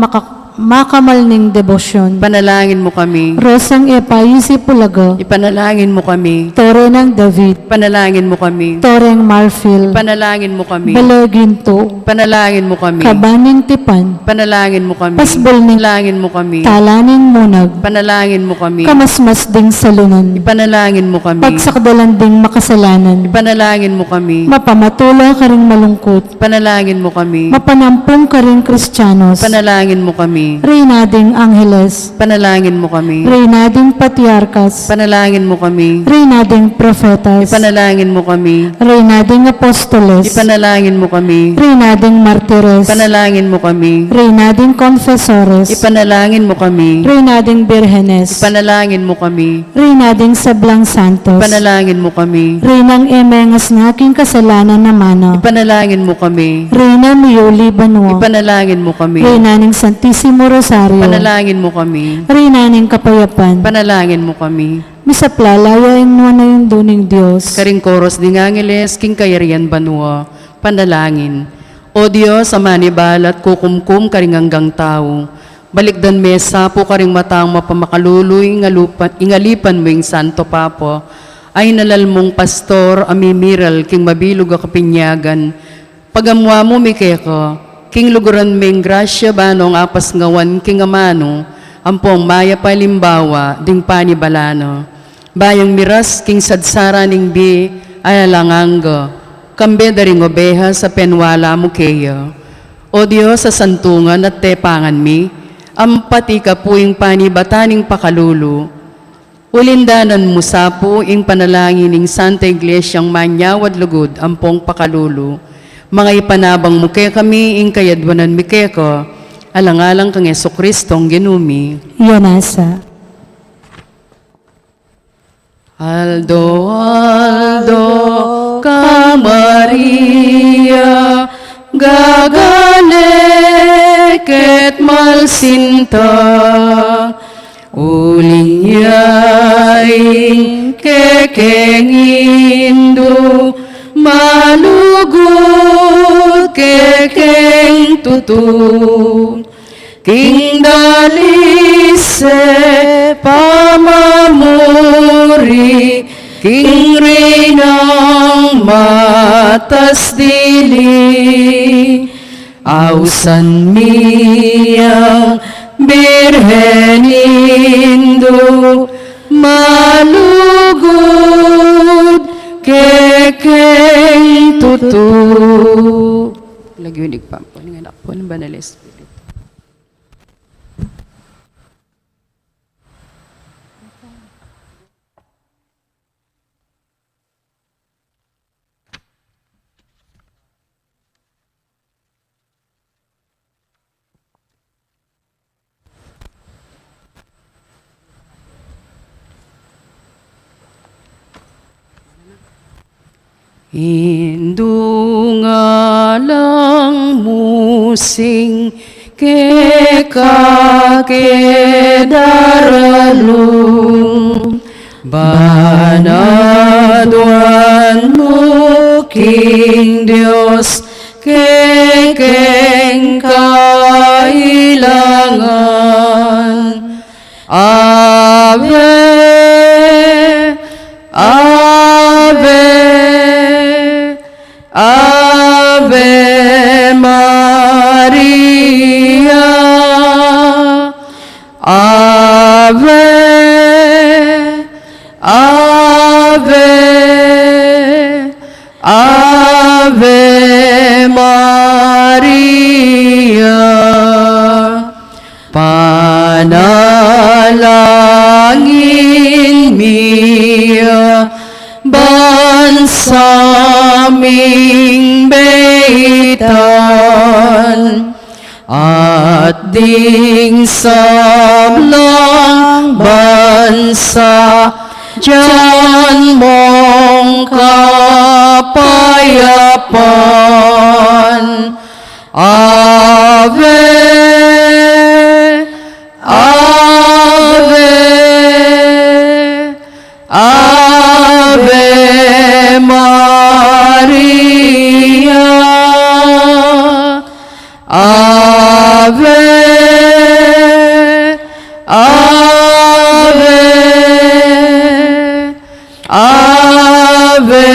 makamal ning debosyon. Ipanalangin mo kami. Rosang Epayisi Pulaga, Ipanalangin mo kami. Tore ng David, Ipanalangin mo kami. Toreng Marfil, Ipanalangin mo kami. Balaginto, Ipanalangin mo kami. Kabaning Tipan, Ipanalangin mo kami. Pasbol ning Ipanalangin mo kami. Talaning Munag, Ipanalangin mo kami. Kamasmas ding salunan, Ipanalangin mo kami. pagsakdalan ding makasalanan, Ipanalangin mo kami. mapamatula ka ring malungkot, Ipanalangin mo kami. mapanampong ka ring Kristyanos, Ipanalangin mo kami. Reynading Angeles, Ipanalangin mo kami. Reynading Patriarkas, Ipanalangin mo kami. Reynading Profetas, Ipanalangin mo kami. Reynading Apostoles, Ipanalangin mo kami. Reynading Martires, Ipanalangin mo kami. Reynading Confesores, Ipanalangin mo kami. Reynading Birhenes, Ipanalangin mo kami. Reynading Sablang Santos, Ipanalangin mo kami. Reynang Emengas ng aking kasalanan na mana, Ipanalangin mo kami. Reyna Mioli Banua, Ipanalangin mo kami. Reynaning Santissimo Rosario, Ipanalangin mo kami. Reynaning Kapayapan, Ipanalangin mo kami. misaplalaya mo na yung duning Diyos. Karing koros ding angeles, king kayarian banua, panalangin. O Diyos, ama ni balat, kukumkum karing hanggang tao. Balikdan mesa po karing matang mapamakaluloy, ingalipan mo yung santo papo. Ay nalal mong pastor, amimiral, king mabilog a kapinyagan. Pagamwa mo mikeko, king luguran ming grasya banong apas ngawan, king amano, ampong maya palimbawa, ding panibalano. Bayang miras, king sadsara ning bi, ay alanganggo. Kambe daring obeha sa penwala mo keyo. O Diyos sa santungan at tepangan mi, ampati ka po yung panibataning pakalulu. Ulindanan mo sa po yung panalangin ng Santa Iglesyang manyawad lugod ampong pakalulu. Mga ipanabang mo kaya kami yung kayadwanan mi keko, alang-alang kang Jesucristong ginumi. Yanasa. Aldo, Aldo, ka Maria, gagane ket malsinta, uling yaing kekengindu, malugod kekeng tutu. King dalise pamamuri, King Rinang matas dili, ausan miyang Birhen Indu, malugod kekeng tutu. Lagi pa po ng anak po ng Banal Espiritu. Hindu nga lang musing kekakedaralung, banaduan mo King Diyos kekeng kailangan. Ave, Ave, Ave Maria, Ave, Ave, Ave Maria. Panalangin miya, bansaming beitan, at ding sablang bansa, diyan mong kapayapan. Ave, Ave, Ave Maria, Ave, Ave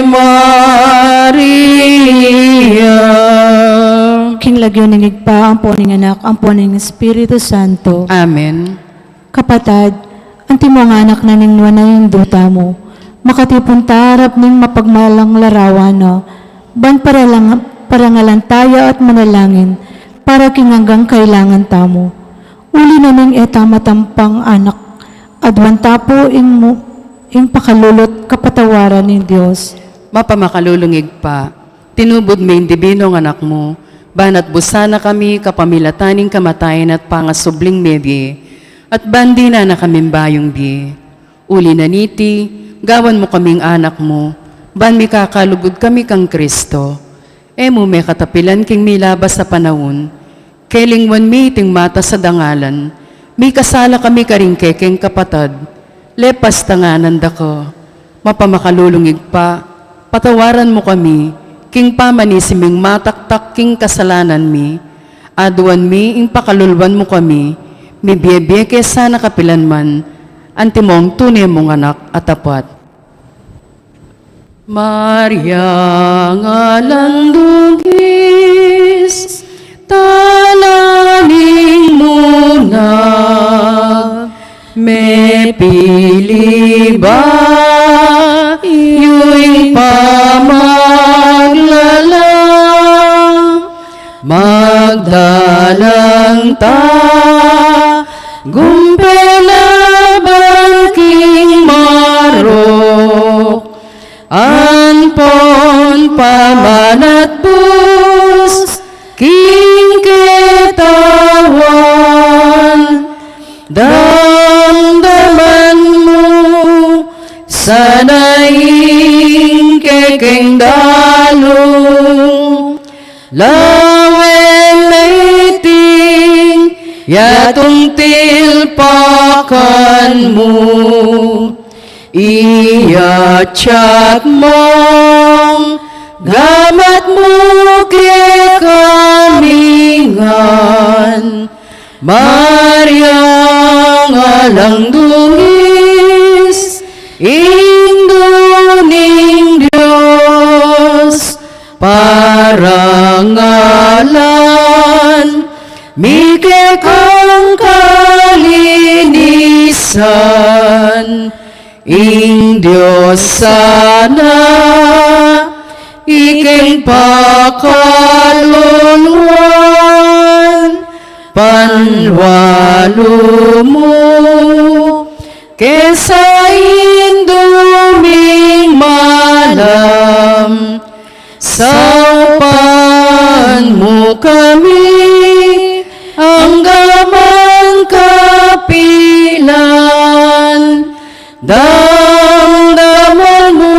Maria. King lagyo ning igpa, ang puning anak, ang puning Espiritu Santo. Amen. Kapatad, ang timo nga anak na ning nuwanay duta mo, makatipon tarap ning mapagmalang larawan na, ban parangalan tayo at manalangin, para kinanggang kailangan tamo. Uli na ning eta matampang anak, adwan tapo ing pakalulot kapatawaran ng Diyos. Mapamakalulungig pa, tinubod mo yung dibinong anak mo, banat busana kami kapamilataning kamatayan at pangasubling medye, at bandi na kaming bayong di. Uli na niti, gawan mo kaming anak mo, ban mi kakalugod kami kang Kristo. Emo may katapilan king milabas sa panahon, kailingwan mi iting mata sa dangalan, mi kasala kami karing kekeng kapatad, lepas tanganan dako, mapamakalulungig pa, patawaran mo kami, king pamanisiming mataktak king kasalanan mi, aduan mi ing pakalulwan mo kami, mi biyebiyeke sana kapilan man, antimong tunay mong anak at tapat. Maria ngalang dugis, talaning muna, may pili ba iyong pamaglalang, magdalang ta, gumpelaban king marok, anpon pamanat bus, king ketawan, damdaman mo, sanaing kekeng dalong, lawen naiting, yatong tilpakan mo, iyachat mong, gamat mo kekamingan, Maria ngalang dungis, induning Diyos, parangalan, mikekang kalinisan, ing Diyos sana, iking pakaluluan, panwalo mo, kesa induming malam, saupan mo kami, ang gamang kapilan, damdaman mo,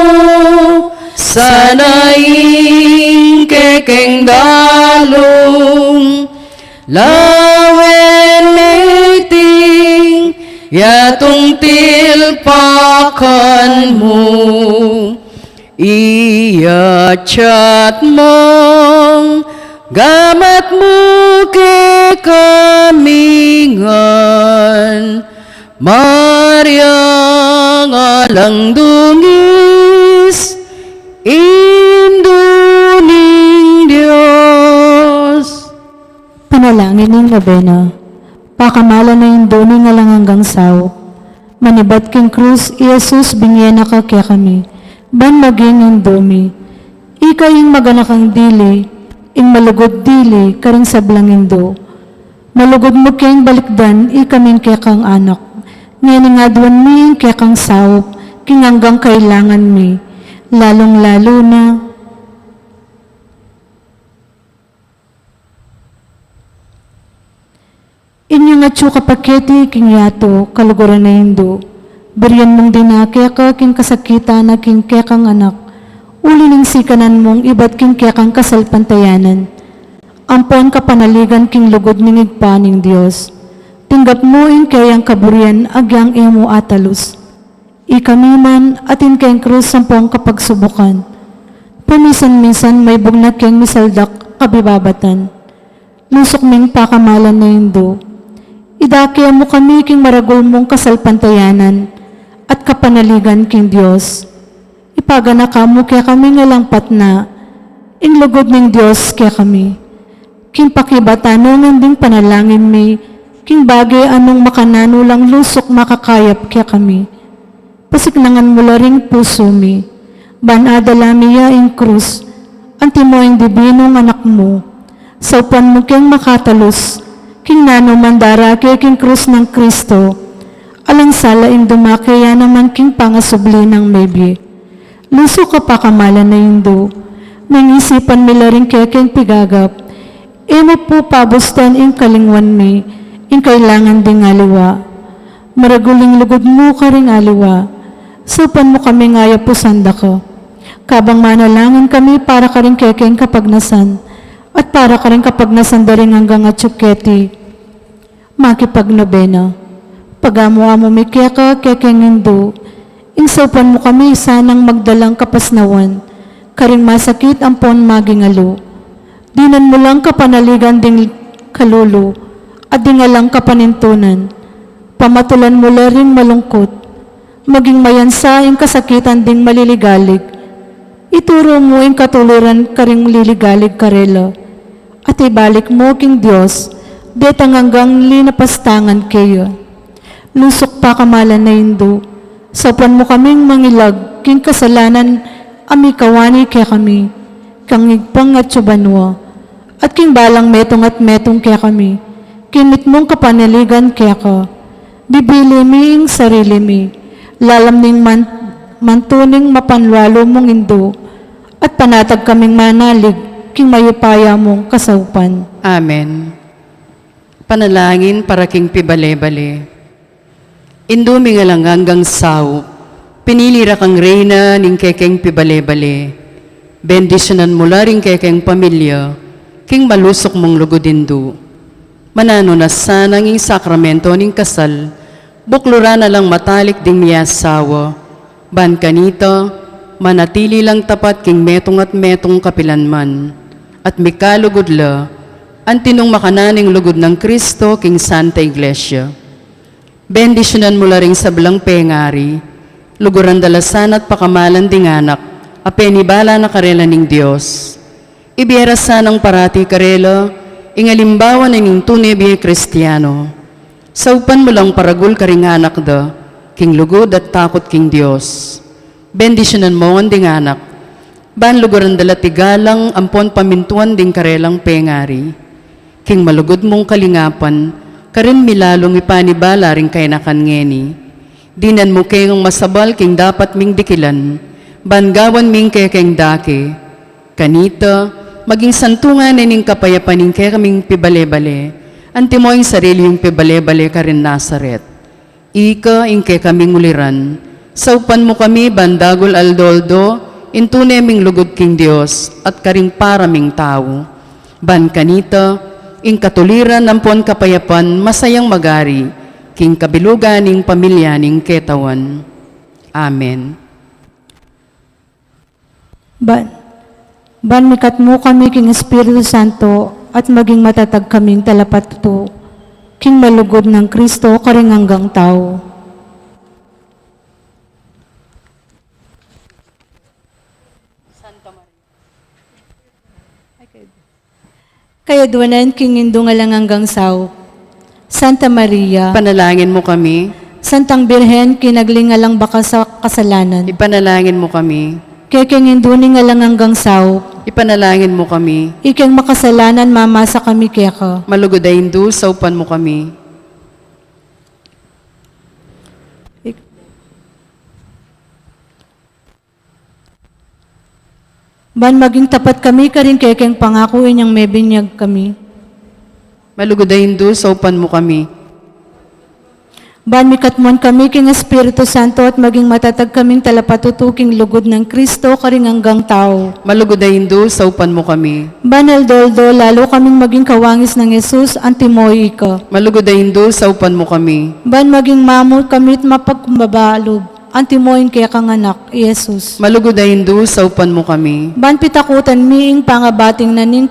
sanaing kekeng dalong, lawen iting, yatong tilpakan mo, iyachat mong, gamat mo kekamingan, Maria ngalang dungis, induning Diyos. Panalangin ng nobena, pakamala na yung doni nga lang hanggang sao. Manibat king krus, Jesus, bingyan na ka kaya kami. Ban maging yung domi. Ika yung maganakang dili, ing malugod dili, karing sablang indo. Malugod mo kayang balikdan, ikamin kaya kang anak. Ngayon nga duwan mi, kaya kang sao, king hanggang kailangan mi. Lalong-lalo na, inyo nga tsuka paketi king yato, kaluguran na indo. Berian mong dinakya ka king kasakita na king kekang anak. Uli ning sikanan mong ibat king kekang kasalpantayanan. Ampon ka panaligan king lugod ning igpa ning Diyos. Tinggap mo ing kayang kaburian agyang emo atalus. Ikamiman atin kayang krus sampong kapagsubukan. Paminsan-minsan may bugnat kayang misaldak kabibabatan. Lusok ming pakamalan na indo. Idakya mo kami king maragol mong kasalpantayanan, at kapanaligan king Dios. Ipagana kamo kaya kami nga langpat na, inlugod ng Dios kaya kami. King pakibatano ng ding panalangin mi, king bagay anong makanano lang lusok makakayap kaya kami. Pasignangan mo ring puso mi, banadala miya ing krus, anti mo ang dibinong anak mo. Sa upan mo keng makatalos, king nano mandara kaya king krus ng Kristo, alang sala ing dumakaya naman king pangasubli ng maybe. Luso ka pa kamala na indo, nang isipan mila rin kaya king pigagap, imo po pabustan ing kalingwan mi, ing kailangan ding aliwa. Maraguling lugod mo ka ring aliwa, supan mo kami ngaya po sanda ko. Kabang manalangan kami para ka rin kaya king kapagnasan, at para ka rin kapagnasan da rin hanggang at tsuketi. Makipagnobena, pagamo-amo mi kaya ka kaya king indo, insupan mo kami sanang magdalang kapasnawan, karing masakit ang pon magingalo. Dinan mo lang kapanaligan ding kalulo, at dingalang kapanintunan. Pamatulan mo rin malungkot, maging mayansa ang kasakitan ding maliligalig. Ituro mo ang katuluran karing liligalig karela, at ibalik mo king Diyos, detang hanggang linapastangan kayo. Lusok pa kamalan na indo, sapan mo kaming mangilag, king kasalanan, amikawani kaya kami, kang igpang at subanwa, at king balang metong at metong kaya kami, kinit mong kapanaligan kaya ka, bibili mi ing sarili mi, lalam ning mantuning mapanlalo mong indo, at panatag kaming manalig, king mayupaya mong kasaupan. Amen. Panalangin para king pibale-bale. Indumi nga lang hanggang sao, pinilira kang reyna ning kekeng pibale-bale. Bendisyonan mula rin kekeng pamilya, king malusok mong lugodindu. Manano na sanang ing sakramento ning kasal, buklura na lang matalik ding miyasawa. Ban kanita, manatili lang tapat king metong at metong kapilanman. At mikalugod la, antinong makananing lugod ng Kristo king Santa Iglesia. Bendisyonan mula ring sablang pengari, luguran dalasan at pakamalan ding anak, apenibala na karela ning Diyos. Ibiyarasan ang parati karela, ingalimbawa na ning tunay biya Kristiyano. Saupan mo lang paragul karing anak da, king lugod at takot king Diyos. Bendisyonan mo ang ding anak, ban luguran dala tigalang ampon pamintuan ding karelang pengari. King malugod mong kalingapan, karin milalong ipanibala rin kay nakan ngeni. Dinan mo kayong masabal king dapat ming dikilan, bangawan ming kay kayong dake. Kanita, maging santungan na ning kapayapan ning kay kaming pibale-bale, anti mo yung sarili yung pibale-bale ka rin Nazaret. Ika ing kay kaming uliran, saupan mo kami bandagol aldoldo, intune ming lugod king Dios at karing paraming tao. Ban kanita, ing katuliran nampon kapayapan masayang magari, king kabilugan ning pamilya ning ketawan. Amen. Ban mikat mo kami king Espiritu Santo, at maging matatag kaming talapat to, king malugod ng Kristo karing hanggang tao. Kaya duwanan king indo nga lang hanggang sao. Santa Maria, Panalangin mo kami. Santang Birhen, kinaglingalang baka sa kasalanan. Ipanalangin mo kami. Kaya king indo ni nga lang hanggang sao. Ipanalangin mo kami. Ikeng makasalanan mamasa kami kaya ka. Malugod ay hindu, saupan mo kami. Ban maging tapat kami karin kaya keng pangako inyang may binyag kami. Malugod ay hindu, saupan mo kami. Ban mikatmon kami king Espiritu Santo at maging matatag kaming talapatutuking lugod ng Kristo karing hanggang tao. Malugod ay hindu, saupan mo kami. Banal doldo, lalo kaming maging kawangis ng Jesus, antimoy ka. Malugod ay hindu, saupan mo kami. Ban maging mamul kami at mapagkumbabalob, antimoyin kaya kang anak, Jesus. Malugod ay hindu, saupan mo kami. Ban pitakutan miing pangabating naning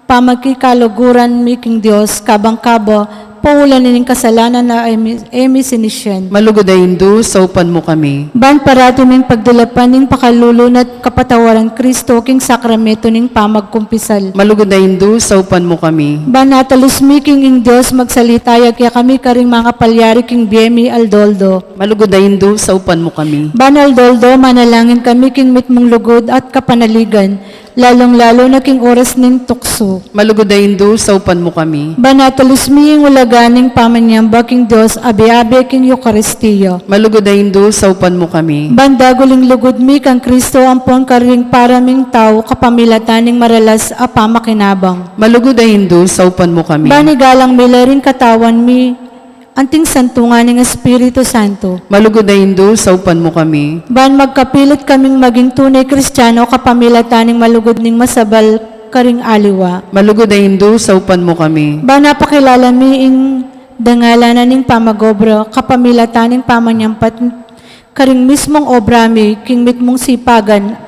pamagkikaluguran mi king Dios, kabang kabo, paulan ning kasalanan na emi sinisyen. Malugodahindu sa upan mo kami. Ban parati ming pagdalapan ning pakalulunat kapatawaran Kristo king sakramento ning pamagkumpisal. Malugodahindu sa upan mo kami. Ban natalusmi king ing Dios magsalitaya kaya kami karing mga palyari king Biemi Aldoldo. Malugodahindu sa upan mo kami. Ban Aldoldo, manalangin kami king mitmong lugod at kapanaligan, lalong-lalo na king oras ning tukso. Malugodahindu sa upan mo kami. Banatalusmi ing ulaganing pamanyamba king Dios, abi-abi king Eucharistia. Malugodahindu sa upan mo kami. Bandaguling lugod mi kang Kristo ampon karing paraming tao kapamilataning maralas a pamakinabang. Malugodahindu sa upan mo kami. Banigalang milaring katawan mi, anting santungan ng Espiritu Santo. Malugodahindu sa upan mo kami. Ban magkapilit kaming maging tunay Kristiyano kapamilataning malugod ning masabal karing aliwa. Malugodahindu sa upan mo kami. Ban napakilala mi ing dangalanan ning pamagobra kapamilataning pamanyampat karing mismong obra mi king mitmong sipagan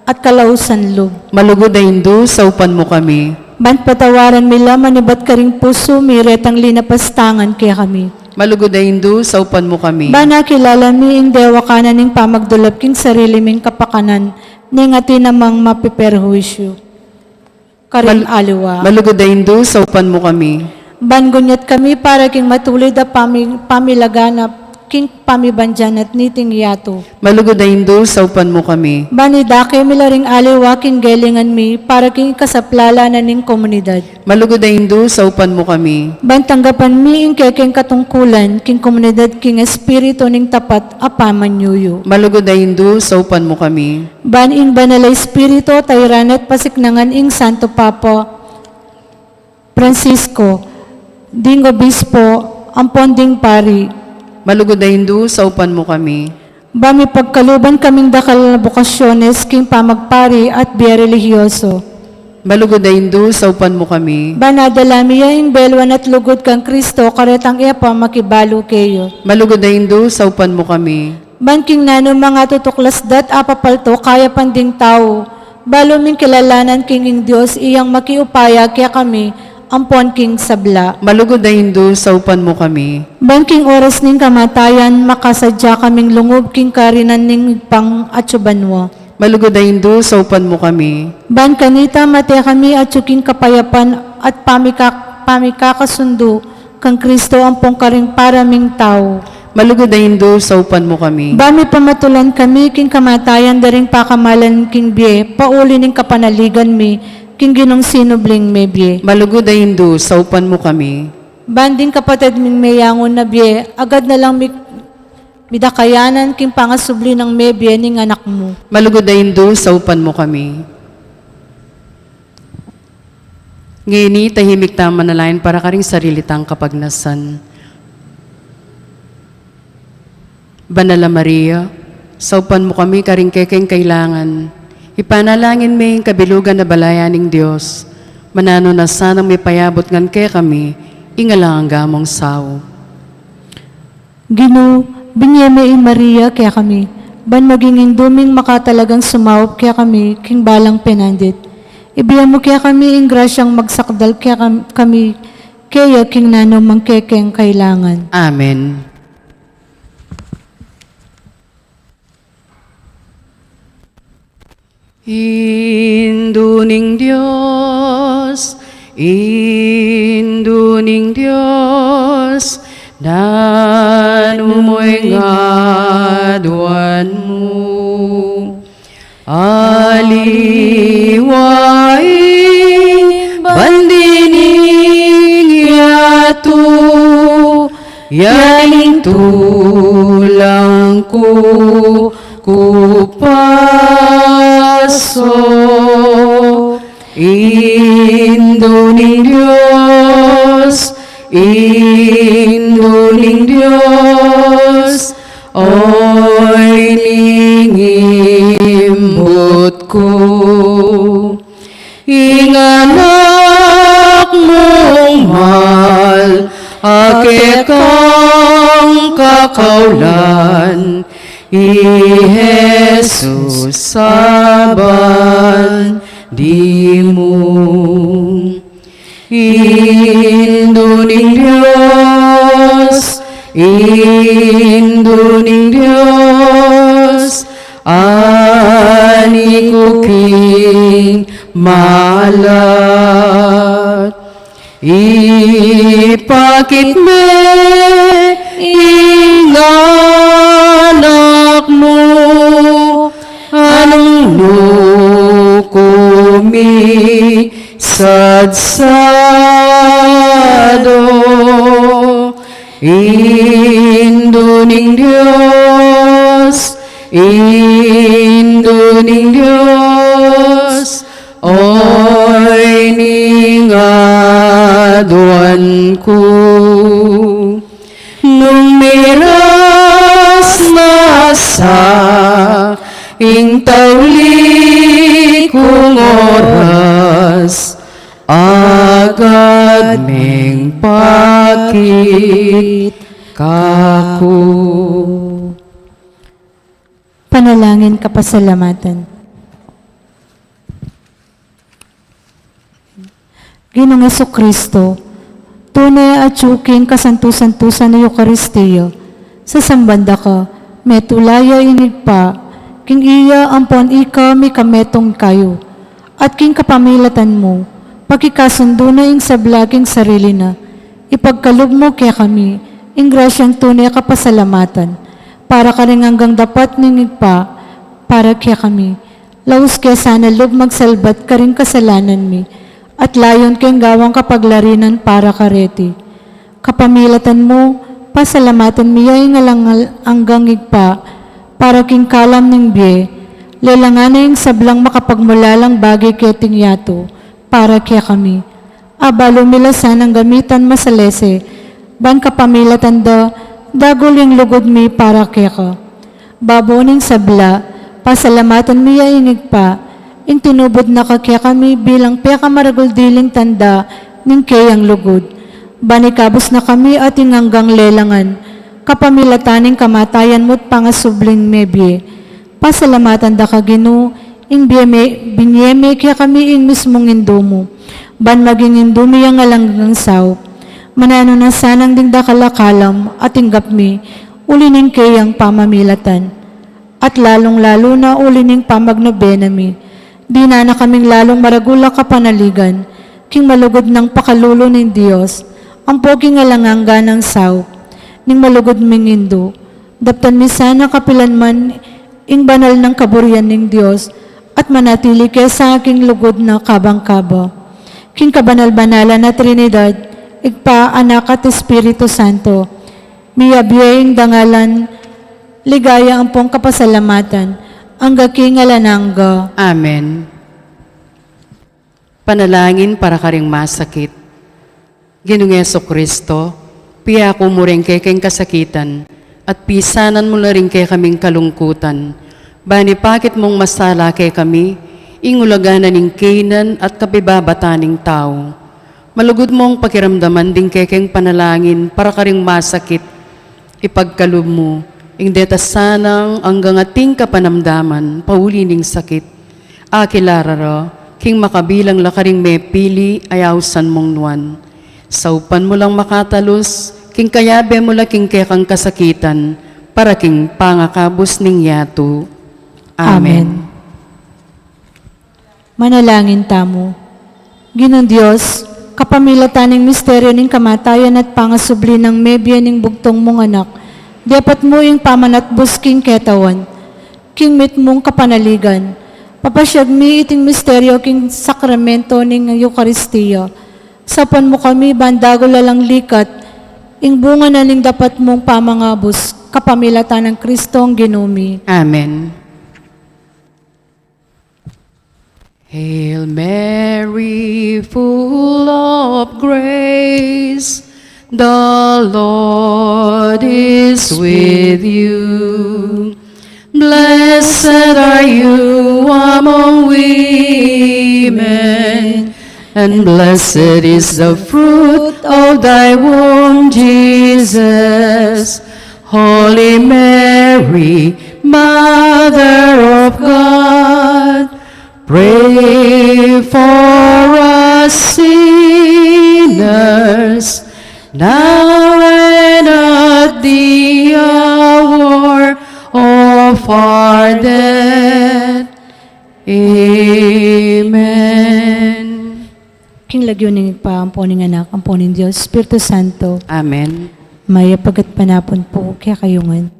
at kalausan loob. Malugodahindu sa upan mo kami. Ban patawaran mila manibat karing puso mi retang linapastangan kaya kami. Malugodahindu sa upan mo kami. Ban nakilala mi ing dewa kanan ning pamagdulap king sarili ming kapakanan ning ati namang mapiperhuisyo. Karing aliwa. Malugodahindu sa upan mo kami. Ban gunyat kami para king matulid a pamilaganap king pamibandyan at niting yato. Malugodahindu sa upan mo kami. Banidake milaring aliwa king gelingan mi para king kasaplala na ning komunidad. Malugodahindu sa upan mo kami. Ban tanggapan mi ing kekeng katungkulan king komunidad king espiritu ning tapat apamanyuyo. Malugodahindu sa upan mo kami. Ban ing banala espiritu tayranet pasiknangan ing Santo Papa Francisco ding obispo ampon ding pari. Malugodahindu sa upan mo kami. Bami pagkaluban kaming dakal na bukasyones king pamagpari at biya religyoso. Malugodahindu sa upan mo kami. Banadalami ing belwan at lugod kang Kristo karetang iya pa makibalo kayo. Malugodahindu sa upan mo kami. Banking nano mga tutuklas dat apapalto kaya panding tao. Balo ming kilalanan king ing Dios iyang makiupaya kaya kami ampon king sabla. Malugodahindu sa upan mo kami. Banking oras ning kamatayan makasadya kaming lungob king karinan ning pang atsubanwa. Malugodahindu sa upan mo kami. Ban kanita mate kami at suking kapayapan at pamikakasundo kang Kristo ampong karing paraming tao. Malugodahindu sa upan mo kami. Bami pamatulan kami king kamatayan daring pakamalan king biye, pauli ning kapanaligan mi, king ginong sinubling me biye. Malugodahindu sa upan mo kami. Banding kapatid ming mayangon na biye, agad na lang midakayanan king pangasubli ng me biye ning anak mo. Malugodahindu sa upan mo kami. Ngayon tahimik ta manalain para karing sarili tang kapagnasan. Banala Maria, sa upan mo kami karing kekeng kailangan. Ipanalangin may kabilugan na balayan ng Diyos. Manano na sanang may payabot ngan kay kami, ingalang ang gamong sao. Gino, binyeme Maria kaya kami, ban maging induming makatalagang sumawap kaya kami, king balang penandit. Ibiyan mo kaya kami ing grasyang magsakdal kaya kami, kaya king nano mangkekeng kailangan. Amen. Induning Diyos, induning Diyos, nanumoy ngaduan mo. Aliwain bandining yato, yaning tulang ko kupaso. Induning Diyos, induning Diyos, oy lingimbot ko. Inganak mong mahal, akit kang kakaulan, I-Jesus saban di mo. Induning Diyos, Induning Diyos, ani ko king malat. Ipakit me inganak mo, anong nukumi sadsado. Induning Diyos, Induning Diyos, oy ningaduan ko. Nung miras na sa ing tawli kong oras, agad ming pakit kako. Panalangin kapasalamatan. Ginoong Jesucristo, tunay at yuking kasantusan-tusan na Eucharistiya, sa sambanda ka, metulaya inig pa, king iya ampon ika mi kametong kayo, at king kapamilatan mo, pagkikasundo na ing sablaking sarili na, ipagkalog mo kaya kami, ing grasyang tunay kapasalamatan, para ka rin hanggang dapat ningig pa, para kaya kami, laus kaya sana loob magsalbat ka rin kasalanan mi, at layon kayong gawang kapaglarinan para kareti. Kapamilatan mo, pasalamatan miya ing alangal hanggang igpa, para king kalam ng biye, lelangan na ing sablang makapagmulalang bagay keting yato, para kaya kami. Abalo milasan ang gamitan masalese, ban kapamilatan da, daguling lugod mi para kaya ka. Baboning sabla, pasalamatan miya ing igpa, ing tinubod na kakya kami bilang peka maraguldiling tanda ning kayang lugod. Banikabos na kami at hanggang lelangan, kapamilataning kamatayan mo't pangasubling mebye. Pasalamatan da ka Ginoo, ing binyeme kaya kami ing mismong indumo. Ban maging indumi ang alanggang sao. Manano na sanang ding da kalakalam at inggap mi, ulining kayang pamamilatan. At lalong-lalo na ulining pamagnobena mi. Di na kaming lalong maragula kapanaligan, king malugod ng pakalulo ng Diyos, ang poging alanganga ng sao, ning malugod ming indo, daptan mi sana kapilan man, ing banal ng kaburian ng Diyos, at manatili kaya sa aking lugod na kabang-kaba. King kabanal-banala na Trinidad, igpa anak at Espiritu Santo, miyabiyeng dangalan, ligaya ang pong kapasalamatan, ang gaking alanangga. Amen. Panalangin para karing masakit. Ginoong Jesucristo, piyako mo rin kay kayong kasakitan, at pisanan mo na rin kay kaming kalungkutan. Bani pakit mong masala kay kami, ingulaganan ng kainan at kapibabataning tao. Malugod mong pakiramdaman din kay kayong panalangin para karing masakit, ipagkalub mo, ing deta sanang hanggang ating kapanamdaman, paulining sakit. Akilararo, king makabilang lakaring may pili, ayawsan mong nuan. Saupan mo lang makatalos, king kayabe mo laking kekang kasakitan, para king pangakabos ning yato. Amen. Manalangin tamo. Ginoong Diyos, kapamilataning misteryo ning kamatayan at pangasubli ng mebya ning bugtong mong anak, dapat mo yung pamanatbos king ketawan, king mit mong kapanaligan, papasyag mi iting misteryo king sakramento ning Eucharistiya. Sapan mo kami bandago lalang likat, ing bunga na ning dapat mong pamangabos, kapamilatan ng Kristong Ginumi. Amen. Hail Mary, full of grace, the Lord is with you. Blessed are you among women, and blessed is the fruit of thy womb, Jesus. Holy Mary, Mother of God, Pray for us sinners, now and at the hour of our death. Amen. King lagyoning paamponing anak, amponing Diyos, Espiritu Santo, Amen. maya pagat panapon po, kaya kayungan.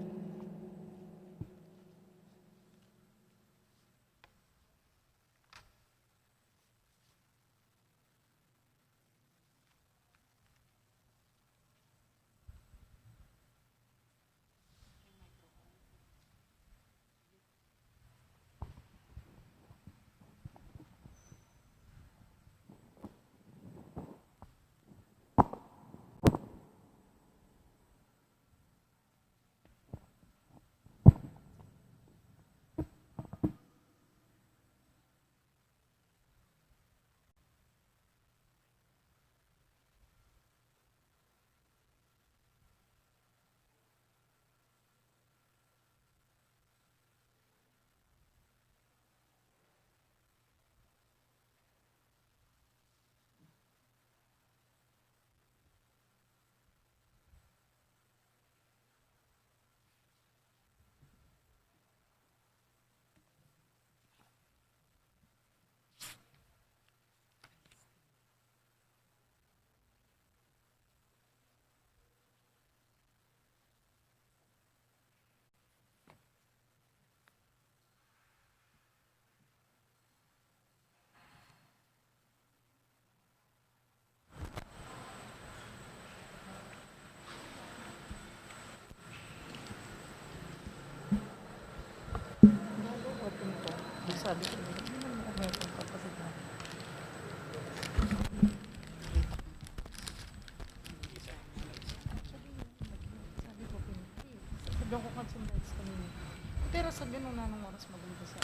Pero sa ganun na nung oras maganda sa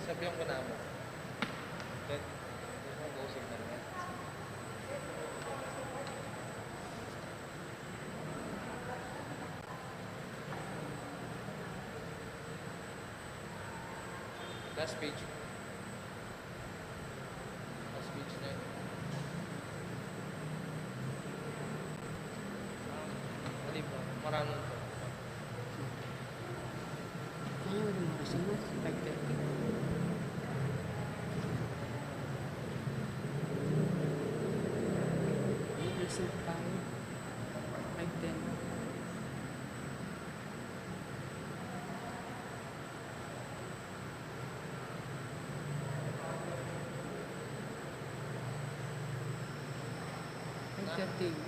Sabihan ko na mo. Let mo go signal mo. Last page. Last page na yun. Hindi po. Maraming po. Tertius.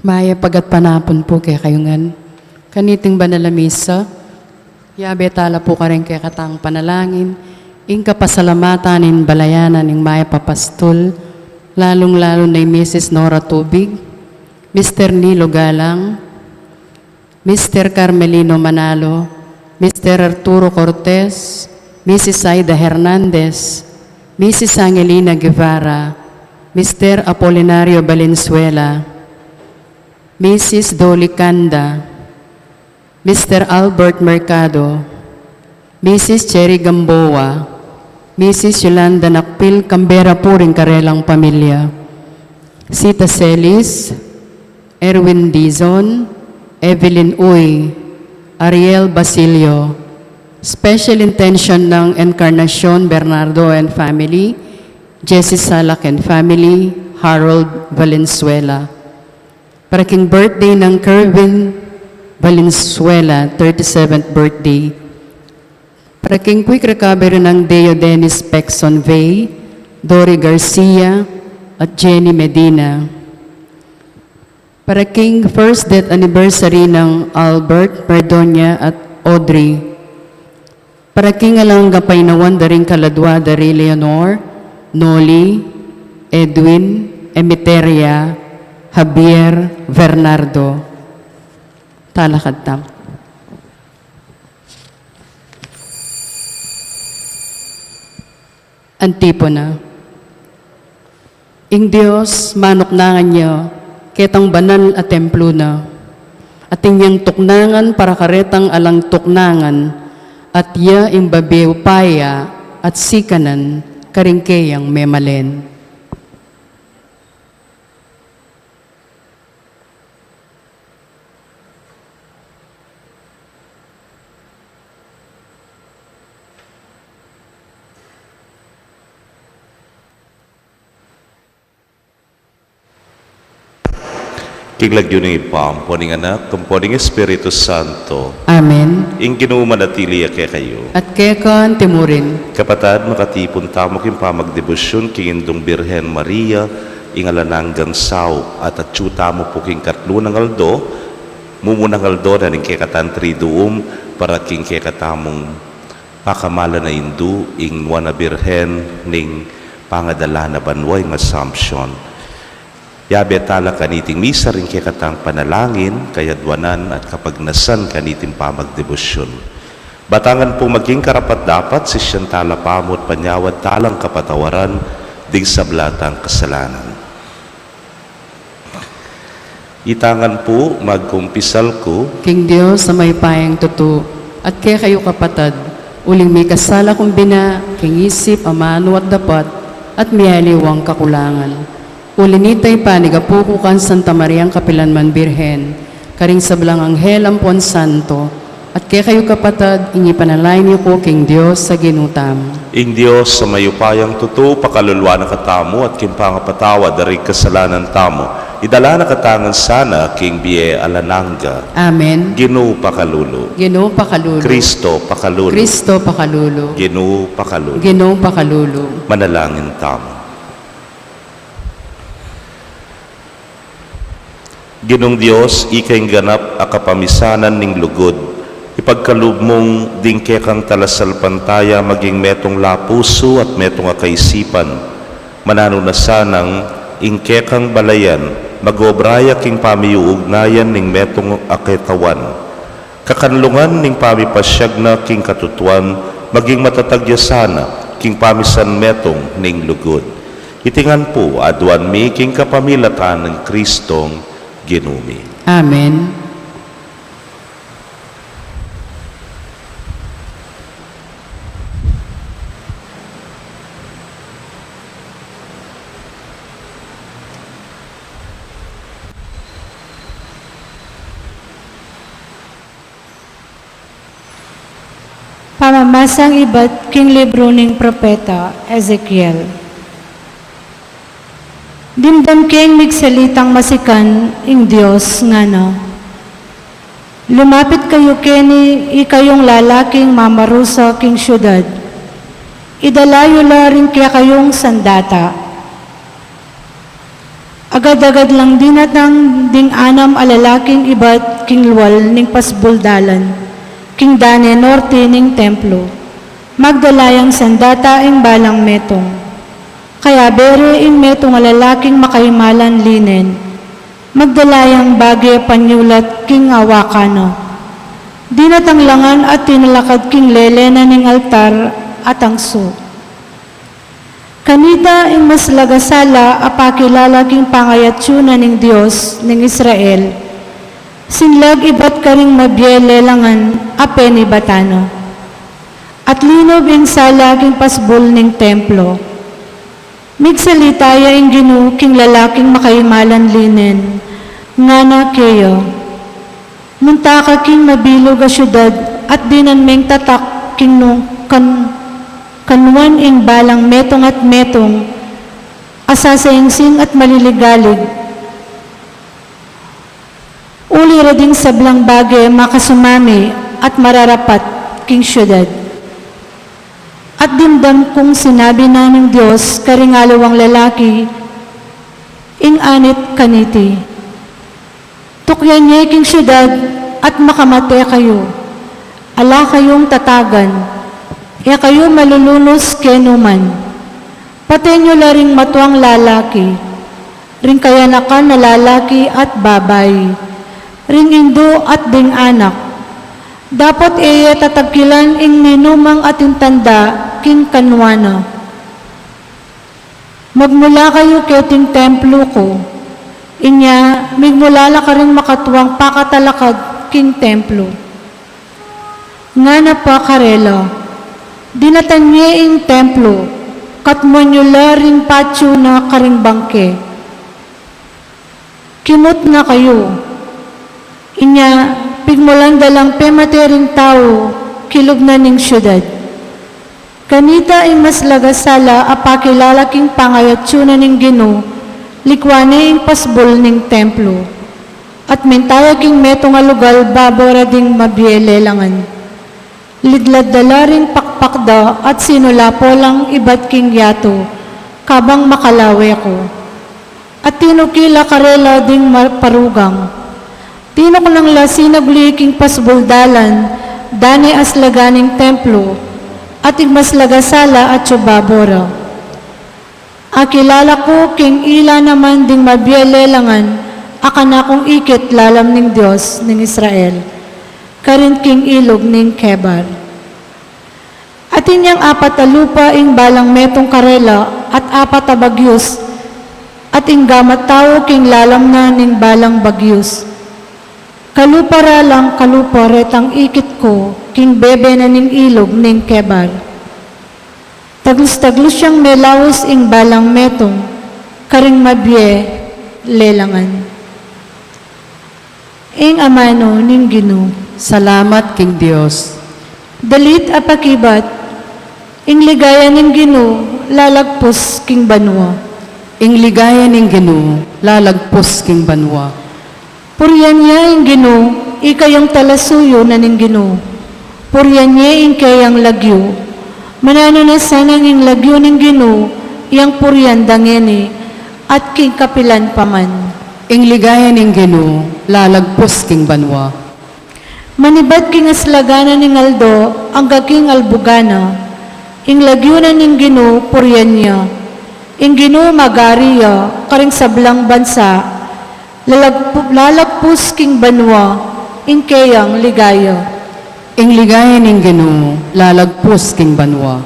Maya pagat panapon po kaya kayo ngan. Kaniting banalamisa, yabetala po ka rin kaya katang panalangin, ingka pasalamatan in balayanan ng Maya Papastol, lalong-lalo na Mrs. Nora Tubig, Mr. Nilo Galang, Mr. Carmelino Manalo, Mr. Arturo Cortez, Mrs. Aida Hernandez, Mrs. Angelina Guevara, Mr. Apolinario Valenzuela, Mrs. Dolly Canda, Mr. Albert Mercado, Mrs. Cherry Gamboa, Mrs. Yolanda Nakpil Cambera Puring Karelang Pamilya, Sita Celis, Erwin Dizon, Evelyn Uy, Ariel Basilio, Special Intention ng Encarnacion Bernardo and Family, Jessie Salak and Family, Harold Valenzuela. Para king birthday ng Kerwin Valenzuela, 37th birthday. Para king quick recovery ng Deo Dennis Pexon Vey, Dory Garcia, at Jenny Medina. Para king first death anniversary ng Albert Perdonia at Audrey. Para king alang gapay na wandaring kaladwa dari Leonor, Noli, Edwin, Emeteria, Javier, Bernardo. Talakad tam. Antipona. Ing Diyos, manok nangan niyo, ketang banal at templo na, at inyang tuknangan para karetang alang tuknangan, at ya ing babew paya at sikanan, karingkeyang memalen. Kiglag yun ng ipam, poning anak, kumponing Espiritu Santo, Amen. ing ginumanatili kay kayo. At kekan timurin, Kapatad, makatipon tamo king pamagdebosyon king indong Birhen Maria, ing alananggang sao, at atsyuta mo po king katlo ng aldo, mumunang aldo na ning kekatan triduum, para king kekatamong pakamala na indu, ing wana Birhen, ning pangadala na banway ng Assumption. Yabe tala kaniting misa rin kaya katang panalangin, kayadwanan at kapagnasan kaniting pamagdebosyon. Batangan po maging karapat dapat si siyang tala pamot panyawad talang kapatawaran ding sablatang kasalanan. Itangan po magkumpisal ko, King Diyos sa may payang tuto, at kaya kayo kapatad, uling may kasala kong bina, king isip, amano at dapat, at miyaliwang kakulangan. Ulinitay panigapukukan Santa Mariang Kapilanman Birhen, karing sablang Anghel Ampon Santo, at kaya kayo kapatad, ingi panalain niyo ko king Diyos sa ginutam. ing Diyos sa mayupayang tuto, pakalulwa na katamo at kimpangapatawa dari kasalanan tamo. Idala na katangan sana king biye alananga. Amen. Ginoo pakalulo. Ginoo pakalulo. Kristo pakalulo. Kristo pakalulo. Ginoo pakalulo. Ginoo pakalulo. Manalangin tamo. Ginong Diyos, ikay ganap akapamisanan ning lugod. Ipagkalub mong dingke kang talasal pantaya maging metong lapuso at metong akaisipan. Manano na sanang ingke kang balayan, magobraya king pamiyuugnayan ning metong aketawan. Kakanlungan ning pamipasyag na king katutuan, maging matatagya sana king pamisan metong ning lugod. Itingan po adwan mi king kapamilatan ng Kristong Ginumi. Amen. Pamamasang iba't king libro ning propeta Ezekiel. Dimdam king migsalitang masikan ing Diyos nga na. Lumapit kayo keni ikayong lalaking mamarusa king syudad. Idalayo la rin kaya kayong sandata. Agad-agad lang dinatang ding anam alalaking iba't king luwal ning pasbuldalan, king dane norte ning templo, magdalayang sandata ing balang metong. Kaya bere ing metong alalaking makaimalan linen, magdalayang bagay panyulat king awakano. Dinatanglangan at tinalakad king lelena ning altar at angso. Kanita ing mas lagasala apakilala king pangayatsuna ning Dios ning Israel, sinlag ibat karing mabyelelangan ape ni batano. At linob ing sala king pasbol ning templo. Migsalitaya ing Ginu king lalaking makaimalan linen, nga na keyo. Munta ka king mabilog a syudad at dinanmeng tatak king nung kanwan ing balang metong at metong, asasaingsing at maliligalig. Uli rading sablang bagay makasumami at mararapat king syudad. At dimdam kung sinabi na ng Diyos karingalawang lalaki, ing anit kaniti. Tukyan niya king syudad at makamate kayo. Ala kayong tatagan, e kayo malulunos kenuman. Patay nyo laring matuang lalaki, ring kayanakan na lalaki at babay, ring indo at ding anak. Dapat iya tatagkilan ing minumang ating tanda king kanwana. Magmula kayo keting templo ko, inya migmulala ka rin makatuwang pakatalakad king templo. Nga na pa karela, dinatanye ing templo, katmonyula ring patyo na karing bangke. Kimot na kayo, inya pigmulan dalang pematering tao, kilog na ning syudad. Kanita ing mas lagasala apakilala king pangayatsuna ning Gino, likwane ing pasbol ning templo. At mentaya king metong alugal babora ding mabielelangan. Lidlad dala ring pakpakda at sinulapo lang ibat king yato, kabang makalawe ko. At tinukila karela ding parugang. Tinok ng lasinagli king pasbuldalan, dani aslaganing templo, at igmaslagasala at subabora. Akilala ko king ila naman ding mabielelangan, akana kong ikit lalam ning Diyos ning Israel, karin king ilog ning Kebar. At inyang apat a lupa ing balang metong karela at apat a bagyos, at ing gamat tao king lalam na ning balang bagyos. Kalupara lang kalupa retang ikit ko, king bebe na ning ilog ning Kebar. Taglus-taglus siyang melawis ing balang metong, karing mabye lelangan. Ing amano ning Gino. Salamat king Dios. Dalit apakibat, ing ligaya ning Gino, lalagpos king banwa. Ing ligaya ning Gino, lalagpos king banwa. Puriyan niya ing Gino, ikayong talasuyo na ning Gino. Puriyan niya ing kayang lagyo. Manano na sanang ing lagyo ning Gino, iyang puriyan dangeni, at king kapilan paman. Ing ligaya ning Gino, lalagpos king banwa. Manibat king aslagana ning Aldo, ang gaking albugana. Ing lagyo na ning Gino, puriyan niya. Ing Gino magariya, karing sablang bansa, lalagpus king banwa, ing kayang ligaya. Ing ligaya ning Gino, lalagpos king banwa.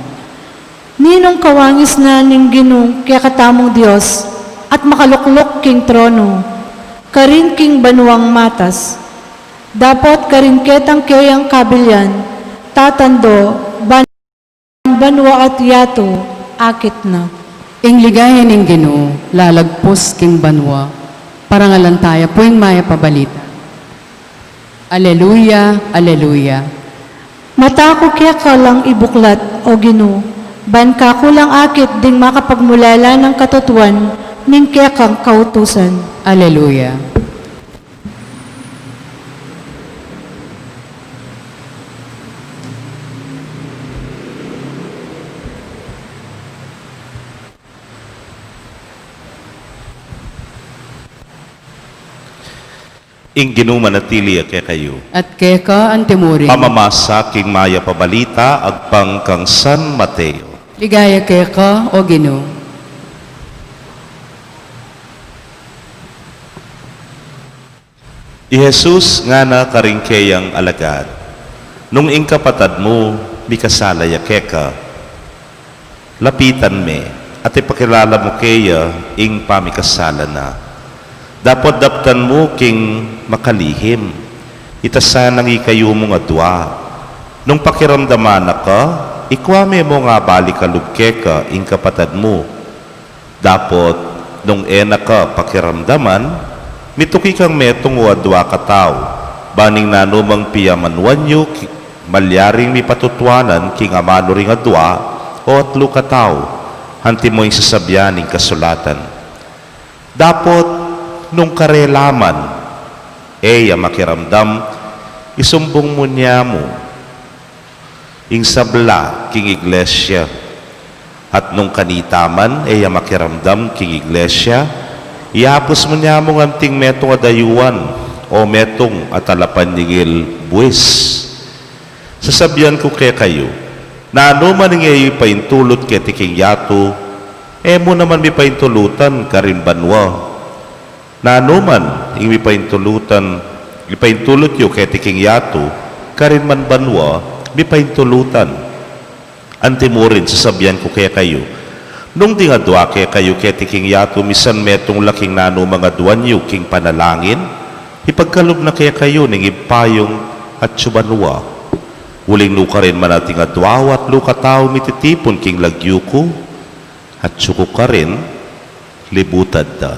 Ninong kawangis na ning Gino kaya katamong Diyos, at makaluklok king trono, karin king banwang matas. Dapat karin ketang kayang kabilyan, tatando, banwa at yato, akit na. Ing ligaya ning Gino, lalagpos king banwa. Parangalantaya po ing maya pabalita. Aleluya, aleluya. Mata ko kaya ka lang ibuklat, o Gino, ban ka ko lang akit ding makapagmulala ng katutuan, ning kaya kang kautusan. Aleluya. ing ginumanatili kay kayo. At keka ang timurin. Pamamasa king maya pabalita agpang kang San Mateo. Ligaya keka o Ginoo. I Jesus nga na karingkeyang alagad. Nung ing kapatad mo, mikasalaya keka. Lapitan me, at ipakilala mo kaya ing pamikasala na. Dapat daptan mo king makalihim. Itasanang ikayo mo nga dua. Nung pakiramdaman ka, ikwame mo nga balikalub keka ing kapatad mo. Dapat nung ena ka pakiramdaman, mituki kang metong wadwa kataw, baning nanumang piyamanwanyo, malyaring mipatutwanan king amano ring adwa, o atlo kataw, hanti mo yung sasabyaning kasulatan. Dapat, nung karelaman, makiramdam, isumbong mo niya mo, ing sabla king iglesia, at nung kanitaman, makiramdam king iglesia, iapos mo niya mong anting metong adayuan o metong atalapan nigil buwis. Sasabyan ko kay kayo, na ano man ngayon paintulot kay tiking yato, mo naman may paintulutan karin banwa. Na ano man may paintulutan, ipaintulot yo kay tiking yato, karin man banwa, may paintulutan. Antimurin, sasabyan ko kay kayo, nung dingadwa kay kayo kay tiking yato, misan metong laking nano mga duwanyo king panalangin, ipagkalob na kay kayo ning ipayong at subanwa. Uling luka rin man ating adwa at luka tao mititipon king lagyuko at suko ka rin libutad da.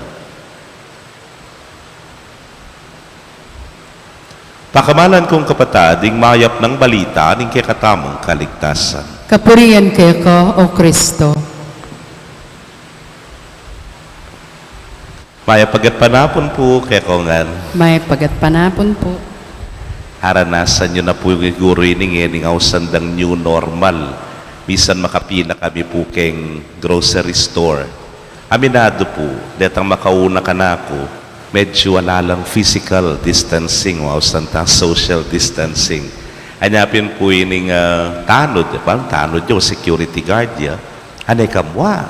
Pakamalan kong kapatad, ing mayap ng balita ning kikatamong kaligtasan. Kapurian keka o Kristo. Maya pagat panapon po, kekongan. May pagat panapon po. Haranasan nyo na po yung guro ining sandang new normal. Bisan makapina kami po keng grocery store. Aminado po, detang makauna ka na ako, medyo wala lang physical distancing, sandang social distancing. Anyapin po ining tanod, parang tanod yung security guard ya. Anay kamwa.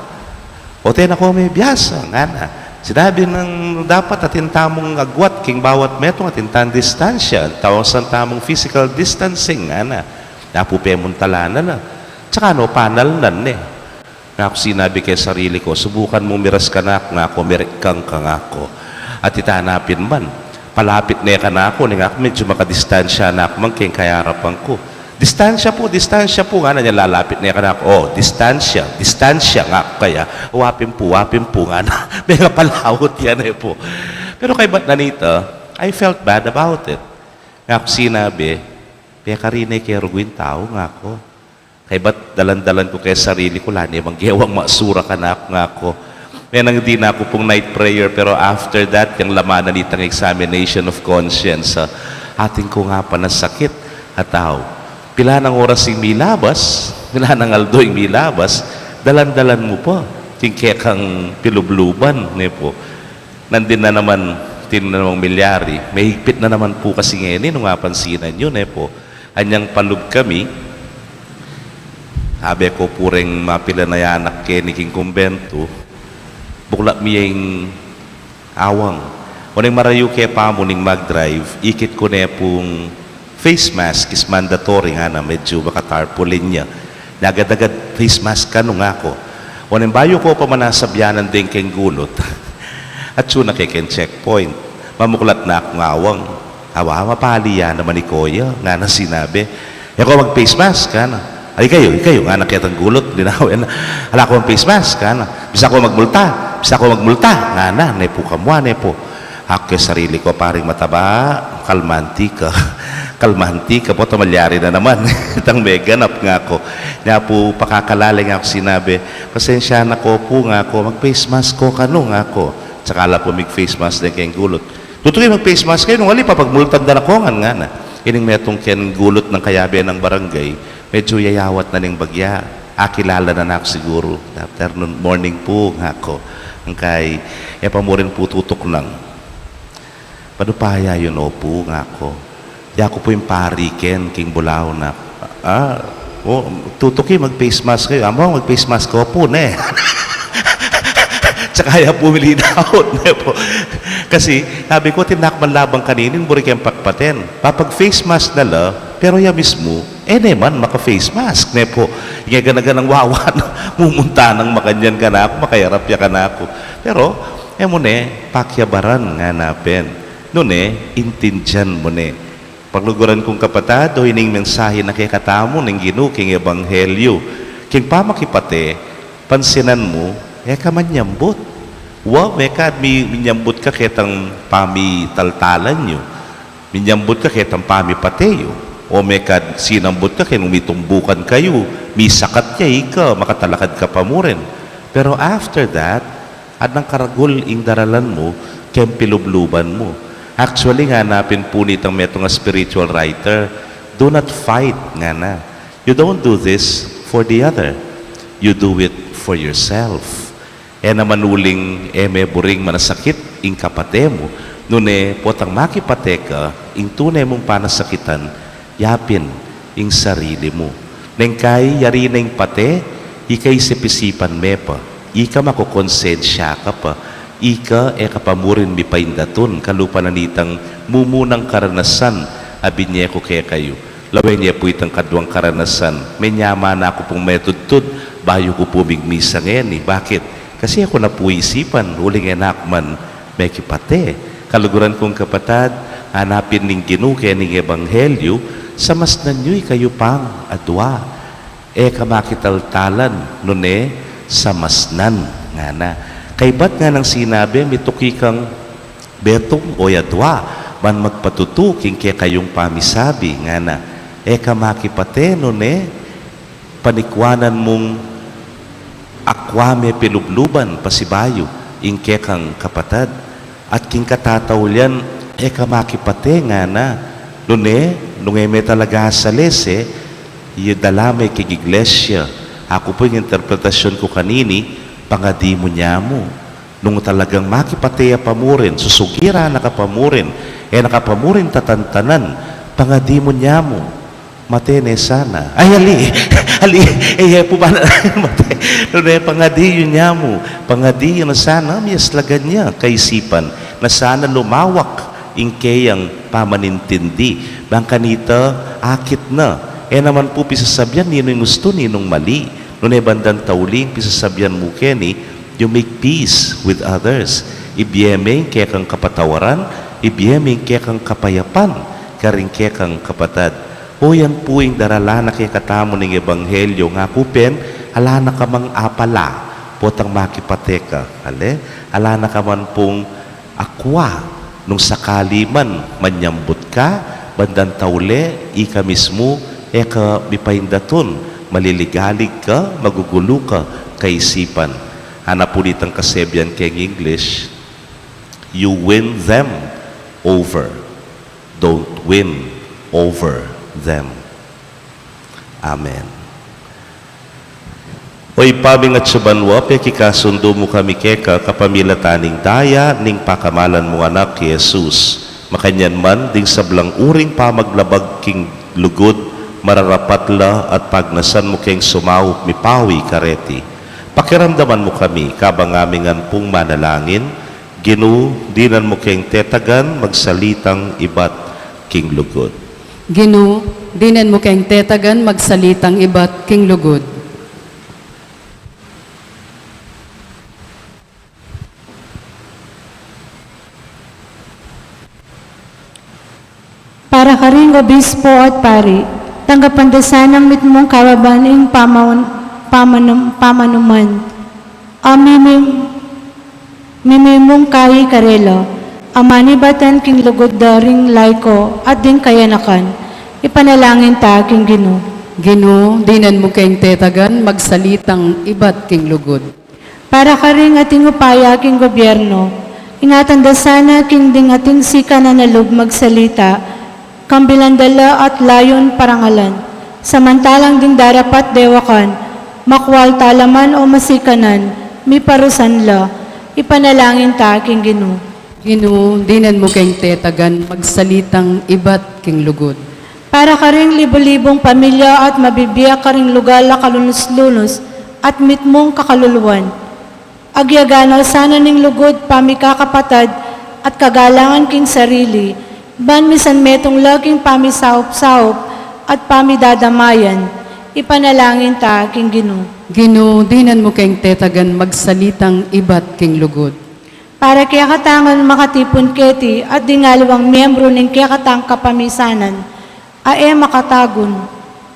O tena ko may biyasa, nga na. Sinabi ng dapat atin tamong agwat king bawat metong atin tan distansya, tawasan tamong physical distancing, nga na. Napupemon talana na. Tsaka panal nan Nga ako sinabi kay sarili ko, subukan mo miras ka na nga ako, mirikang ka nga ako. At itanapin man, palapit na ka na ako, nga ako medyo makadistansya na ako, king kayarapan ko. Distansya po, nga na niya lalapit na ka na ako. Distansya nga ako kaya. Wapin po nga na. May nga palawot yan po. Pero kay ba't nanita, I felt bad about it. Nga ako sinabi, kaya karinay kaya ruguin tao nga ako. Kay ba't dalan-dalan ko kaya sarili ko, lani, manggewang masura ka na ako nga ako. May nang di na ako pong night prayer, pero after that, yung laman na nitang examination of conscience, ating ko nga pa nasakit at tao. Pila ng oras yung milabas, pila ng aldo yung milabas, dalan-dalan mo pa. Tingke kang pilubluban, po. Nandin na naman, tinanong milyari. May higpit na naman po kasi ngayon, nung pansinan yun, po. Anyang palub kami, sabi ko pureng mapila na yanak keniking kumbento, bukla miyang awang. Uning marayo kaya pa mo ning mag-drive, ikit ko na pong face mask is mandatory nga na medyo baka tarpaulin niya. Nagad-agad face mask ka nung ako. Uning bayo ko pa manasabyanan din keng gulot. At suna kay ken checkpoint. Mamuklat na akong awang. Hawa, mapaliya naman ni Koya. Nga na sinabi. Ako mag-face mask ka na. Ay kayo, nga nakitang gulot. Dinawin na. Hala ko mag-face mask ka na. Bisa ko magmulta. Nga na. Nepo kamwa, nepo. Ako kay sarili ko, paring mataba, kalmanti ka. Kalmanti ka po, tamalyari na naman. Itang may ganap nga ako. Nga po, pakakalaling ako sinabi, pasensya na ko po nga ako, mag-face mask ko kano nga ako. Tsaka ala po mag-face mask din kayong gulot. Tutuloy mag-face mask kayo, nung ali pa, pagmultag na nakongan nga na. Ining metong kayong gulot ng kayabe ng barangay, medyo yayawat na ning bagya. Akilala na ako siguro. Afternoon, morning po nga ako. Ang kay, pamurin po tutok lang. Padupaya yun, opo nga ako. Di ako po yung pari ken, king bulaw na. Tutuki, mag-face mask kayo. Amo, mag-face mask ko po, ne. Tsaka kaya pumili na out, ne po. Kasi, sabi ko, tinakman labang kaninin, buri kayong pakpaten. Papag face mask na la, pero ya mismo, naman, maka-face mask, ne po. Yung ganaganang wawan, mumunta ng makanyan ka na ako, makayarap ya ka na ako. Pero, mo ne, pakyabaran nga napin. Noon intindyan mo ne. Pagluguran kong kapatado, hining mensahe na kay katamo ng Ginoo king ebanghelyo. King pamakipate, pansinan mo, kamanyambot. Mekad, minyambot ka ketang pamitaltalan nyo. Minyambot ka ketang pamipateyo. O mekad, sinambot ka kaya umitumbukan kayo. Misakat niya, makatalakad ka pa mo rin. Pero after that, adang karagol ing daralan mo, kem pilubluban mo. Actually, nga napin punit ang metong spiritual writer, do not fight nga na. You don't do this for the other. You do it for yourself. Namanuling may buring manasakit ing kapate mo, nune potang makipateka, ing tunay mong panasakitan, yapin ing sarili mo. Neng kay yari na ing pate, ikay sipisipan me pa, ika makukonsensya ka pa, ika kapamurin mi paindaton kalupa na nitang mumunang karanasan abinye ko kaya kayo laway niya po itang kadwang karanasan may nyama na ako pong metudtud bayo ko po bigmisa ngayon bakit? Kasi ako na po isipan uling enak man may kipate kaluguran kong kapatad hanapin ning Ginoo kaya ning ebanghelyo sa mas nanyo'y kayo pang adwa kamakitaltalan nun sa masnan nga na. Kay ba't nga nang sinabi, mituki kang betong o yadwa, man magpatutuking kaya kayong pamisabi, nga na, kamakipate, panikwanan mong akwame pilubluban, pasibayo, ingke kang kapatad, at king katatawulyan, kamakipate, nga na, nung may talaga sa lese, dalame kig iglesia, ako po yung interpretasyon ko kanini, pangadi mo niya mo. Nung talagang makipateya pamurin, susugira nakapamurin, nakapamurin tatantanan, pangadi mo niya mo. Matene sana. Ay, ali, po ba na, mate. Pangadi yun niya mo. Pangadi yun na sana, miyaslagan niya, kaisipan, na sana lumawak, ingkeyang pamanintindi. Bang kanita, akit na. Naman po pisasabyan, ninong gusto, ninong mali. Noon bandang tauling, pisasabyan mo keni, you make peace with others. Ibiyemeng kaya kang kapatawaran, ibiyemeng kaya kang kapayapan, karing kaya kang kapatad. O yan po yung darala na kaya katamo ng ebanghelyo, nga kupen, ala na kamang apala, potang makipateka. Ala na kaman pong akwa, nung sakali man, manyambot ka, bandang taule, ika mismo, ka mipaindaton, maliligalig ka, magugulo ka, kaisipan. Hanap ulit ang kasebyan kay English, you win them over. Don't win over them. Amen. Oy pabing at sabanwa, kikasundo mo kami keka kapamilataning daya, ning pakamalan mo anak ki Jesus. Makanyan man, ding sablang uring pamaglabag king lugod, mararapatla at pagnasan mo keng sumawop mipawi kareti. Pakiramdaman mo kami, kabang amingan pong manalangin, Ginoo, dinan mo keng tetagan, magsalitang ibat king lugod. Ginoo, dinan mo keng tetagan, magsalitang ibat king lugod. Para ka ring obispo at pari, tanggapan dasan ang mitmong kawabaning pamanuman. Mimimong kayi karela, amanibatan king lugod daring laiko at din kayanakan. Ipanalangin ta king Ginoo. Ginoo, dinan mo keng tetagan, magsalitang ibat king lugod. Para ka ring ating upaya king gobyerno, ingatan dasana king ding ating sika na nalug magsalita, kambilandala at layon parangalan. Samantalang ding darapat dewakan, makwal talaman o masikanan, mi parusan la, ipanalangin ta king Ginoo. Ginoo, dinan mo kayong tetagan, magsalitang ibat king lugod. Para ka ring libo-libong pamilya at mabibiyak ka ring lugar la kalunos-lunos at mitmong kakaluluwan. Agyaganal sana ning lugod pamikakapatad at kagalangan king sarili, ban misan metong laging pamisaup-saup at pamidadamayan, ipanalangin ta king Ginoo. Ginoo, dinan mo kayong tetagan, magsalitang ibat king lugod. Para kaya katangan makatipon keti at dingalawang miyembro ng kaya katang kapamisanan, ae makatagon.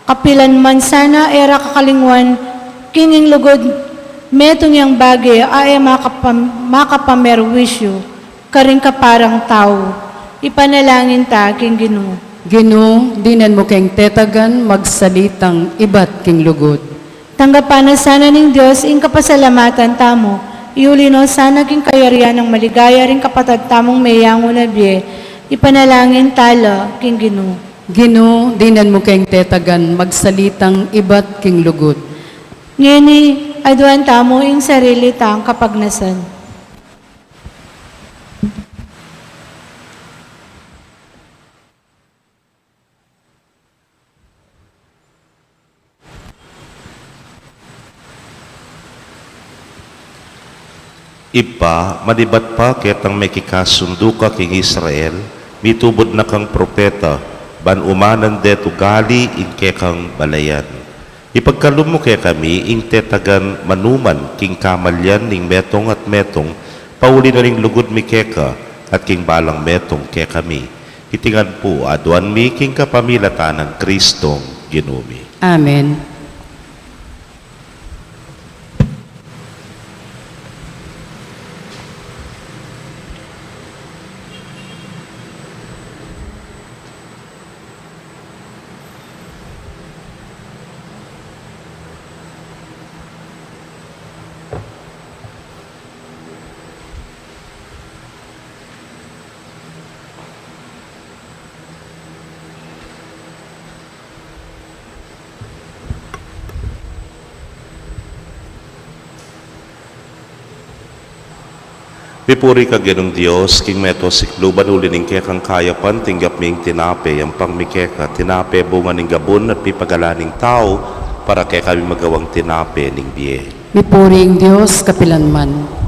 Kapilan man sana era kakalingwan, kining lugod, metong yang bagay ae makapamerwisyo, karing kaparang tao. Ipanalangin ta king Ginoo. Ginoo, dinan mo kayong tetagan, magsalitang ibat king lugod. Tanggapan na sana ng Diyos ing kapasalamatan tamo, iulino sana king kayarian ng maligaya ring kapatad tamong mayang unabye, ipanalangin tala king Ginoo. Ginoo, dinan mo kayong tetagan, magsalitang ibat king lugod. Ngeni, aduan tamo ing sarili tang kapagnasan. Ipa, madibat pa ketang may kikasundo ka king Israel, mitubod na kang propeta, ban umanan deto gali in kekang balayan. Ipagkalum mo kay kami, ing tetagan manuman, king kamalyan, ning metong at metong, pauli na ring lugod mi keka, at king balang metong kay kami. Itingan po, aduan mi, king kapamilatan ng Kristong Ginumi. Amen. Pipuri ka genong Diyos, king meto sikluban ulining kekang kayapan, tinggap ming tinape, ang pangmikeka, tinape bunga ning gabon at pipagalaning tao, para kay kami magawang tinape ning biye. Mipuring Diyos, kapilanman.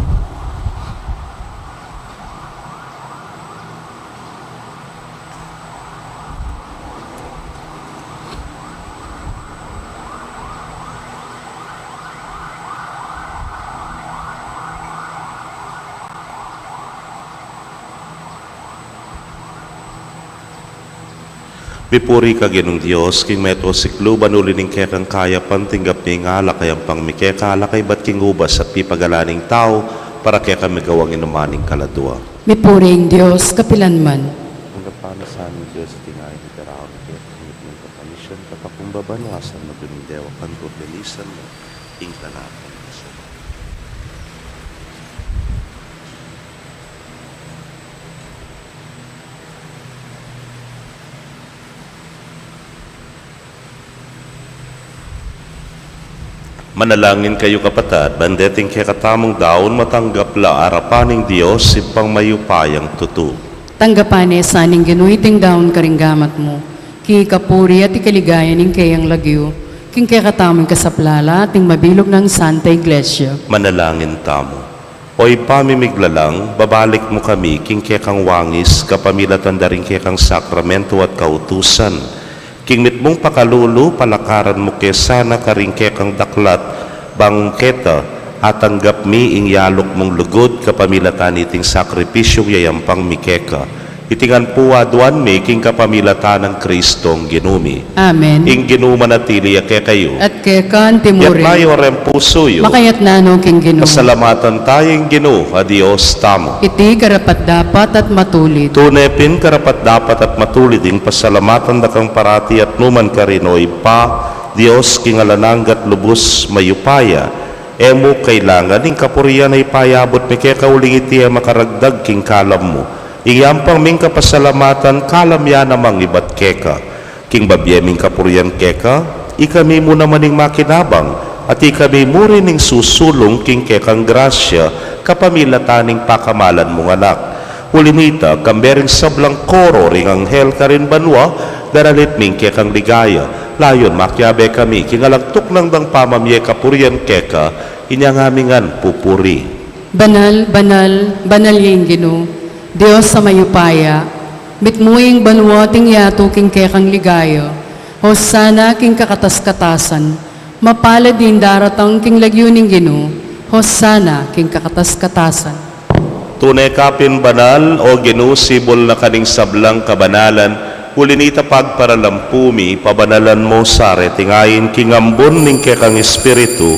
Pipuri ka genong Diyos, king meto sikluban ulining kekang kayapan, tinggap ning alak kay ang pangmikeka, alakay bat king ubas at pipagalaning tao, para kay kami gawang inumaning kaladua. Mipuring Diyos, kapilanman. Ang kapana sa aming Diyos, tingayin ni Karaon, kaya kamit ng kapamisyon, katapumbabanasan, magunindewa, kanto-belisan mo, ing tanapin. Manalangin kayo kapatad, bandeting kay katamong daon, matanggap la arapaning Diyos, ipang mayupayang tutu. Tanggapane sa aning ginuiting daon karinggamat mo, ki kapuri at ikaligayan ning kayang lagyo, king kaya katamang kasaplala, ting mabilog ng Santa Iglesia. Manalangin tamo. Oy pamimiglalang, babalik mo kami, king kekang wangis, kapamilatan da rin kekang sakramento at kautusan. King mitmong pakalulu, palakaran mo kesana karing kekang daklat, bangketa, at tanggap mi ing yalok mong lugod, kapamilatan iting sakripisyong yayampang mikeka. Itingan po aduan mi, king kapamilatan ng Kristong Ginumi. Amen. Ing ginuman at tiliya kay kayo. At kaya kan Yat timuri, mayo rem puso yo. makayat nano king Ginoo. Pasalamatan tayong Ginoo, adios tamo. Iti karapat dapat at matulit. Tunepin karapat dapat at matuliding pasalamatan na kang parati at numan karinoy pa, Diyos kingalananggat lubos mayupaya, emo kailangan ing kapurian ay payabot mi kaya kauling iti makaragdag king kalam mo. Iyampang ming kapasalamatan kalam ya namang ibat keka. King babyeming kapurian keka, ikami mo naman ing makinabang, at ikami mo rin ing susulong king kekang grasya, kapamilataning pakamalan mong anak. Ulinita, kambering sablang koro ring anghel karin banwa, daralit ming kekang ligaya. Layon makyabe kami, kingalagtok ng dang pamamye kapurian keka, inyangamingan pupuri. Banal, banal, banal yung Ginoo, Diyos sa mayupaya, mitmuing banwating yato king kekang ligaya, Hosana king kakatas-katasan, mapalad din daratang king lagyuning Ginoo, Hosana king kakatas-katasan. Tunay kapin banal o ginusibol na kaning sablang kabanalan, ulinita pagparalampumi, pabanalan mo sare, tingayin kingambon ning kekang espiritu,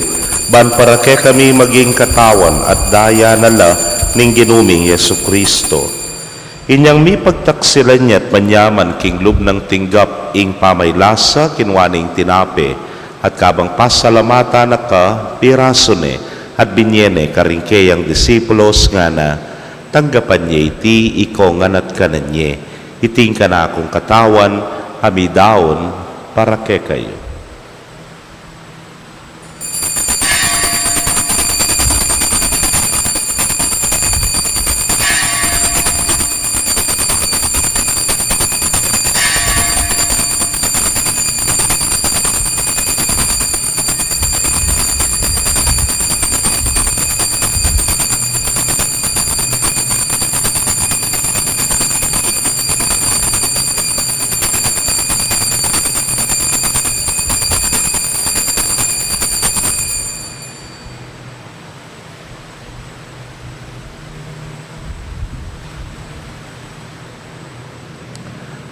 ban para ke kami maging katawan at daya nala ning ginuming Yesu Kristo. Inyang mi pagtaksilan niya't manyaman king lub ng tinggap ing pamaylasa kinwaning tinape, at kabang pasalamata na ka pirasone at binyene karingkeyang disipulos nga na tanggapan niya iti ikongan at kananye, iting ka na akong katawan, hamidaon para ke kayo.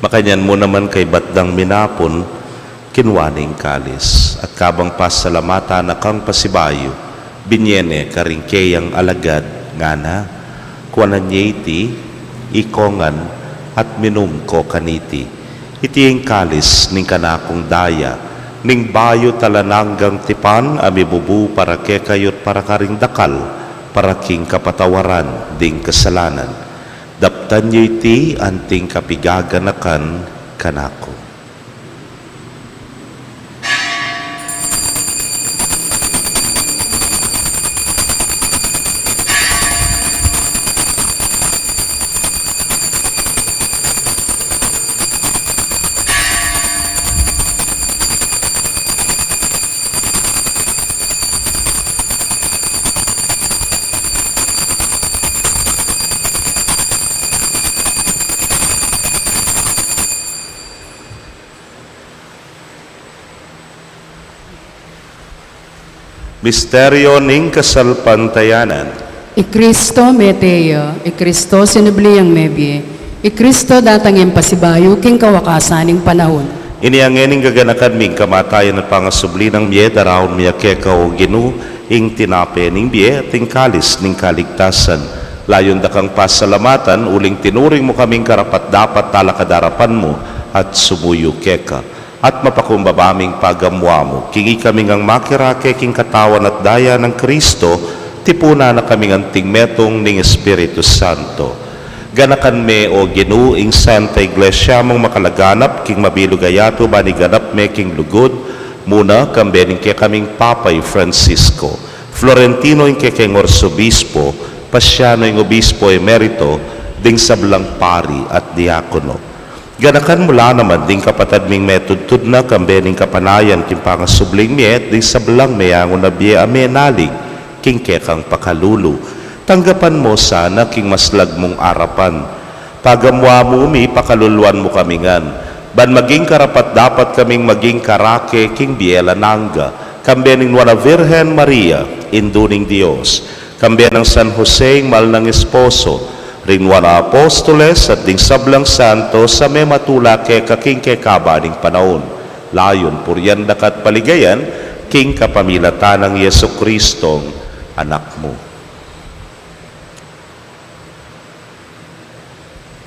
Makanyan mo naman kay batdang minapon, kinwaning kalis, at kabang pasalamata na kang pasibayo, binyene karingkeyang alagad nga na, kuwanan niya iti, ikongan, at minum ko kaniti. Iti ang kalis ning kanakong daya, ning bayo talananggang tipan, amibubu para ke kayot para karing dakal, para king kapatawaran, ding kasalanan. Daptan niyo iti anting kapigaganakan kanako. Misteryo ning kasalpantayanan. Ikristo meteya, Ikristo sinubliyang mebye, Ikristo datang yung pasibayo king kawakasaning panahon. Iniangening gaganakan ming kamatayan at pangasubli ng miye, darawon miya keka o ginu, ing tinape ning biye at ing kalis ning kaligtasan. Layon da kang pasalamatan, uling tinuring mo kaming karapat dapat talakadarapan mo at sumuyo keka. At mapakumbabaming pagamwa mo, kingi kaming ang makirake king katawan at daya ng Kristo, tipuna na kaming anting metong ning Espiritu Santo. Ganakan me o Ginu ing Santa Iglesia mong makalaganap king mabilugayato baniganap me king lugod, muna kambening ke kaming Papay Francisco, Florentino ing kekeng Orsobispo, Pasiano ing Obispo Emerito, ding sablang pari at diakono. Ganakan mula naman ding kapatad ming metudtud na kambening kapanayan king pangasubling miet ding sablang mayangon na biya amenalig king kekang pakalulu. Tanggapan mo sana king maslag mong arapan. Pagamwa mo mi pakaluluan mo kamingan. Ban maging karapat dapat kaming maging karake king biela nangga. Kambening nuana Virgen Maria, induning Dios. Kambenang San Jose, mal ng esposo. Rinwa na apostoles at ding sablang santo sa may matula ke kaking kekabaning panahon. Layon puryan dakat paligayan, king kapamilatan ng Yesu Kristong anak mo.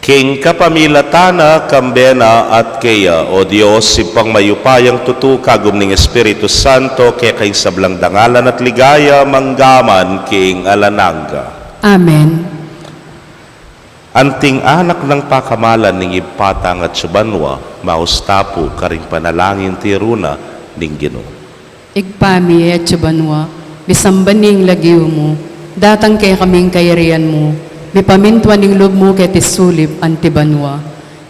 King kapamilatana kambena at kaya, o Diyos, sipang mayupayang tutu kagum ning Espiritu Santo, kaya kay sablang dangalan at ligaya, manggaman king alanangga. Amen. Anting anak ng pakamalan ning ipatang at subanwa, maustapo karing panalangin tiruna ning Ginoo. Igpami at subanwa, bisambaning lagiw mo, datang kay kaming kayarian mo, mi pamintuan ning loob mo ket isulib antibanwa.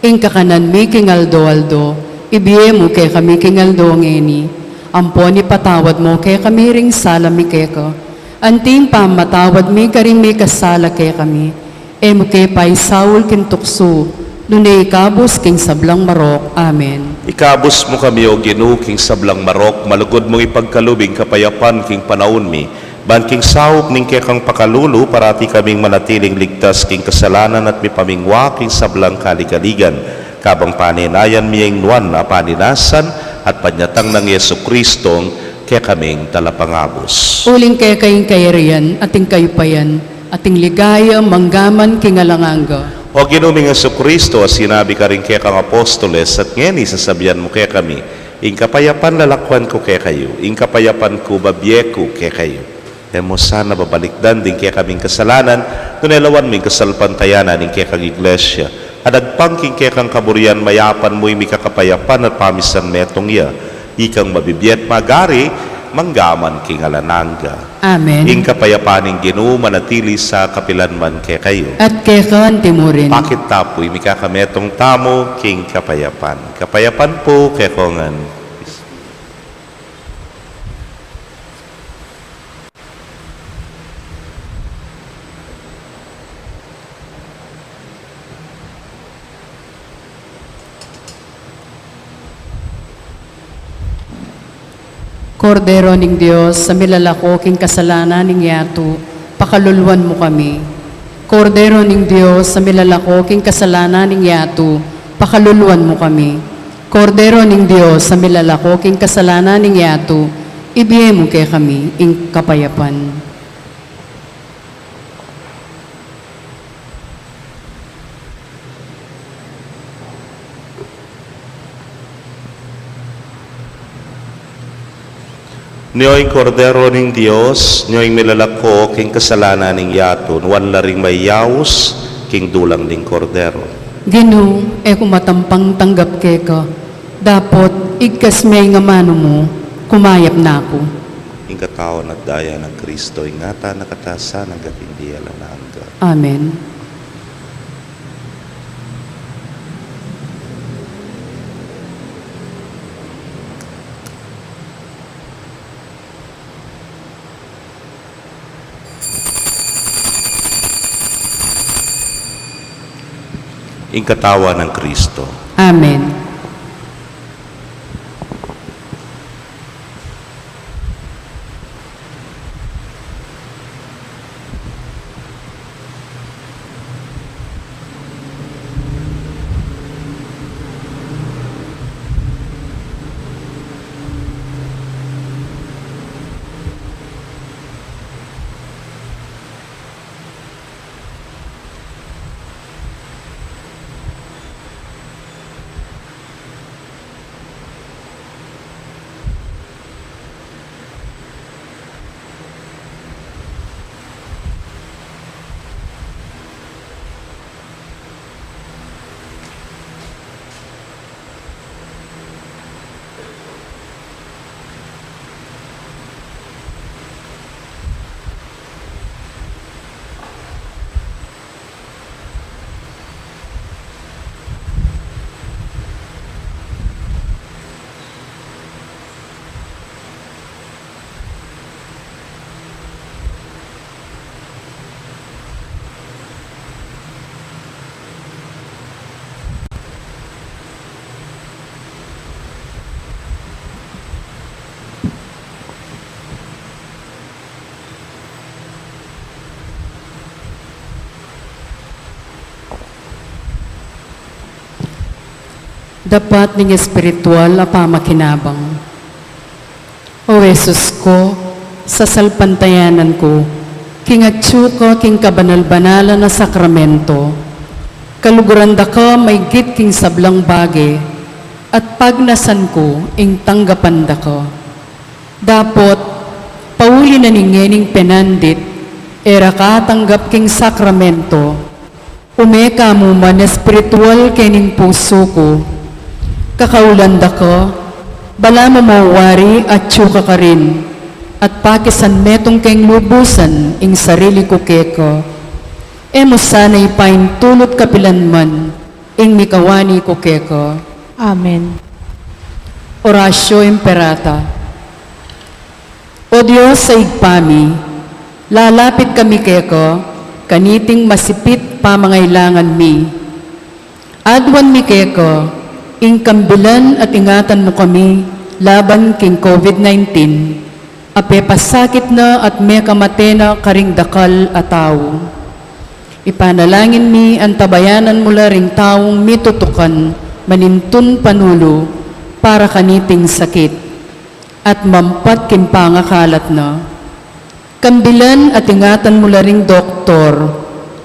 Ing kakanan mi kingaldo-aldo, ibiye mo kay kami kingaldo ngeni. Ampo ni patawad mo kay kami ring sala mi keko. Anting pamatawad mi karing mi kasala kay kami. Emo kay pay Saul kintukso, nunay kabus king sablang marok. Amen. Ikabos mo kami o Ginoo king sablang marok, malugod mong ipagkalubing kapayapan king panahon mi. Ban king sawop ning kekang pakalulu, parati kaming manatiling ligtas king kasalanan at mi pamingwa king sablang kaligaligan. Kabang paninayan miyeng nuan na paninasan at panyatang ng Yesu Kristong kaya kaming talapangabos. Uling kay kayong kayarian, ating kayupayan, ating ligaya, manggaman, kingalanganga. O Ginoong Yesu Kristo, sinabi ka rin kaya kang apostoles at ngeni sasabihan mo kaya kami, ing kapayapan lalakwan ko kaya kayo, ing kapayapan ko babye ko kaya kayo. Kaya mo sana babalikdan din kaya kaming kasalanan, tunelawan ming kasalpantayanan ing kaya kang iglesia, at agpangking kaya kang kaburian mayapan mo'y may kakapayapan at pamisan metong iya, ikang mabibiyat magari, manggaman king alananga. Amen. Ing kapayapaning Ginoo manatili sa kapilanman kay kayo. At kekan timurin. Bakit tapoy mikakametong tamo king kapayapan. Kapayapan po kay kongan. Kordero ning Dios, sa milalako king kasalanan ning yato, pakaluluan mo kami. Kordero ning Dios, sa milalako king kasalanan ning yato, pakaluluan mo kami. Kordero ning Dios, sa milalako king kasalanan ning yato, ibiye mo kay kami ing kapayapan. Niyo'y kordero ning Dios, niyo'y milalako king kasalanan ning yaton, wala ring may yaos king dulang ning kordero. Ginoo, kumatampang tanggap kay ka. Dapot, igkas may nga mano mo, kumayap na ako. Ing katawan at daya ng Kristo, ingata nakatasan ng gatindi alananga. Amen. Ing katawan ng Kristo. Amen. Dapat ning espiritual a pamakinabang. O Jesus ko, sa salpantayanan ko, kingatsu ko king kabanal-banala na sakramento, kaluguranda ka may git king sablang bage, at pagnasan ko ing tanggapanda ka. Dapot, pauli na ningening penandit, era ka tanggap king sakramento, umeka mo man espiritual kening puso ko, kakaulanda ko, bala mo mawari at tsuka ka rin, at pakisan metong keng lubusan ing sarili ko keko. Emo sana ipain tulot kapilanman, ing mikawani ko keko. Amen. Orasyo Imperata. O Diyos sa igpami, lalapit kami keko, kaniting masipit pamangailangan mi. Adwan mi keko, ing kambilan at ingatan mo kami, laban king COVID-19, ape pasakit na at may kamatena karing dakal at tao. Ipanalangin mi ang tabayanan mula ring taong mitutukan, manintun panulo, para kaniting sakit, at mampat kimpangakalat na. Kambilan at ingatan mula ring doktor,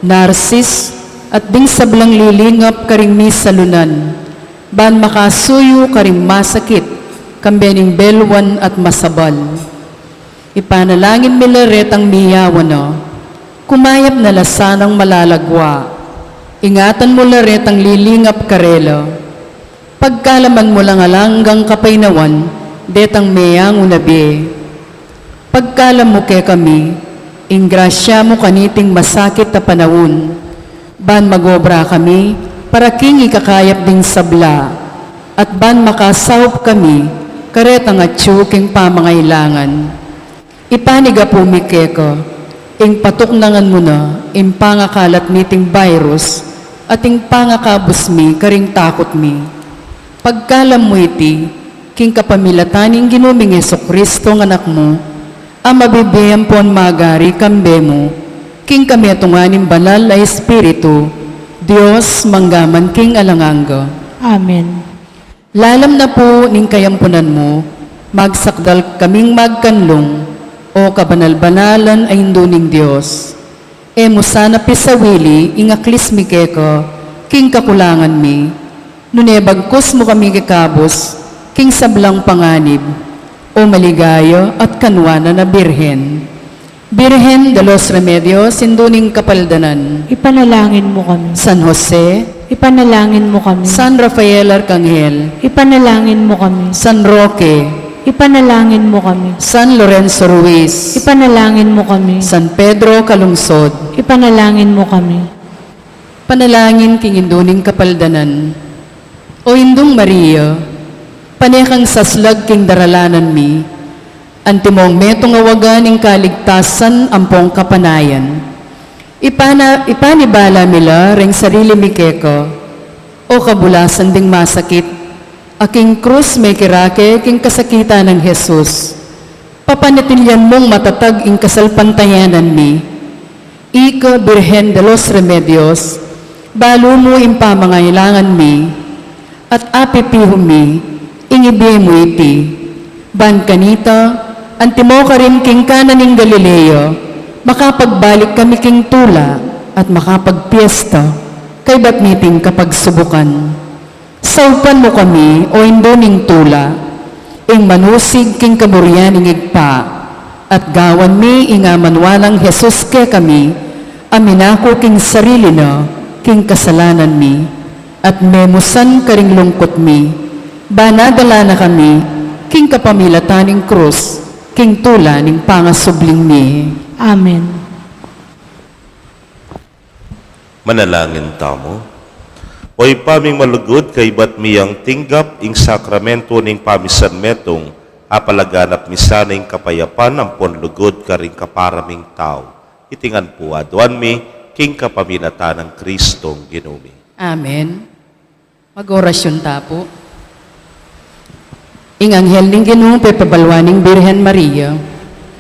narsis, at ding sablang lilingap karing mi salunan, ban makasuyo karing masakit, kambening belwan at masabal. Ipanalangin mila retang miyawan na, kumayap na lasanang malalagwa, ingatan mo laret ang lilingap karela. Pagkalaman mo lang alanggang kapaynawan, detang meyang unabi. Pagkalam mo ke kami, ingrasya mo kaniting masakit na panahon, ban magobra kami, para king ikakayap ding sabla, at ban makasawp kami, karetang at tsuking pamangailangan. Ipaniga po mi keko, ing patuknangan mo na, ing pangakalat miting virus, at ing pangakabos mi, karing takot mi. Pagkalam mo iti, king kapamilataning ginuming Jesucristo ng anak mo, ang mabibiyam po ang magari kambe mo, king kami atunganing banal na Espiritu, Diyos manggaman king alanganga. Amen. Lalam na po ning kayampunan mo, magsakdal kaming magkanlong, o kabanal-banalan ay hinduning Diyos. E mo sana pisawili, ingaklis mi keko, king kakulangan mi, nunebagkos mo kami kikabos, king sablang panganib, o maligaya at kanwana na birhen. Birhen de los Remedios, hinduning kapaldanan. Ipanalangin mo kami. San Jose, Ipanalangin mo kami. San Rafael Arcangel, Ipanalangin mo kami. San Roque, Ipanalangin mo kami. San Lorenzo Ruiz, Ipanalangin mo kami. San Pedro Calungsod, Ipanalangin mo kami. panalangin king hinduning kapaldanan. O Indong Maria, panekang saslag king daralanan mi, antimong metong awagan ing kaligtasan ampong kapanayan. Ipanibala mila ring sarili mi keko, o kabulasan ding masakit, aking krus may kirake king kasakitan ng Jesus. Papanatilyan mong matatag ing kasalpantayanan mi, Ika Birhen de los Remedios, balo mo ing pamangailangan mi, at apipiho mi, ingibi mo iti. Ban kanita, antimo ka rin king kananing Galileo, makapagbalik kami king tula, at makapagpiesta, kay batniting kapag subukan. Saupan mo kami, o induning tula, ing manusig king kamurianing igpa, at gawan mi ingamanwalang Jesus ke kami, aminako king sarili na, king kasalanan mi, at memusan karing lungkot mi, banadala na kami, king kapamilataning krus, king tula ning pangasubling mi. Amen. Manalangin tamo. Oy paming malugod kay bat miyang tinggap ing sakramento ning pamisan metong apalaganap misaning kapayapan ang ponlugod karing kaparaming tao. Itingan po aduan mi king kapamilatan ng Kristong Ginumi. Amen. Mag-orasyon tapo. Ing anghel ning Ginoo pepabalwaning Birhen Maria,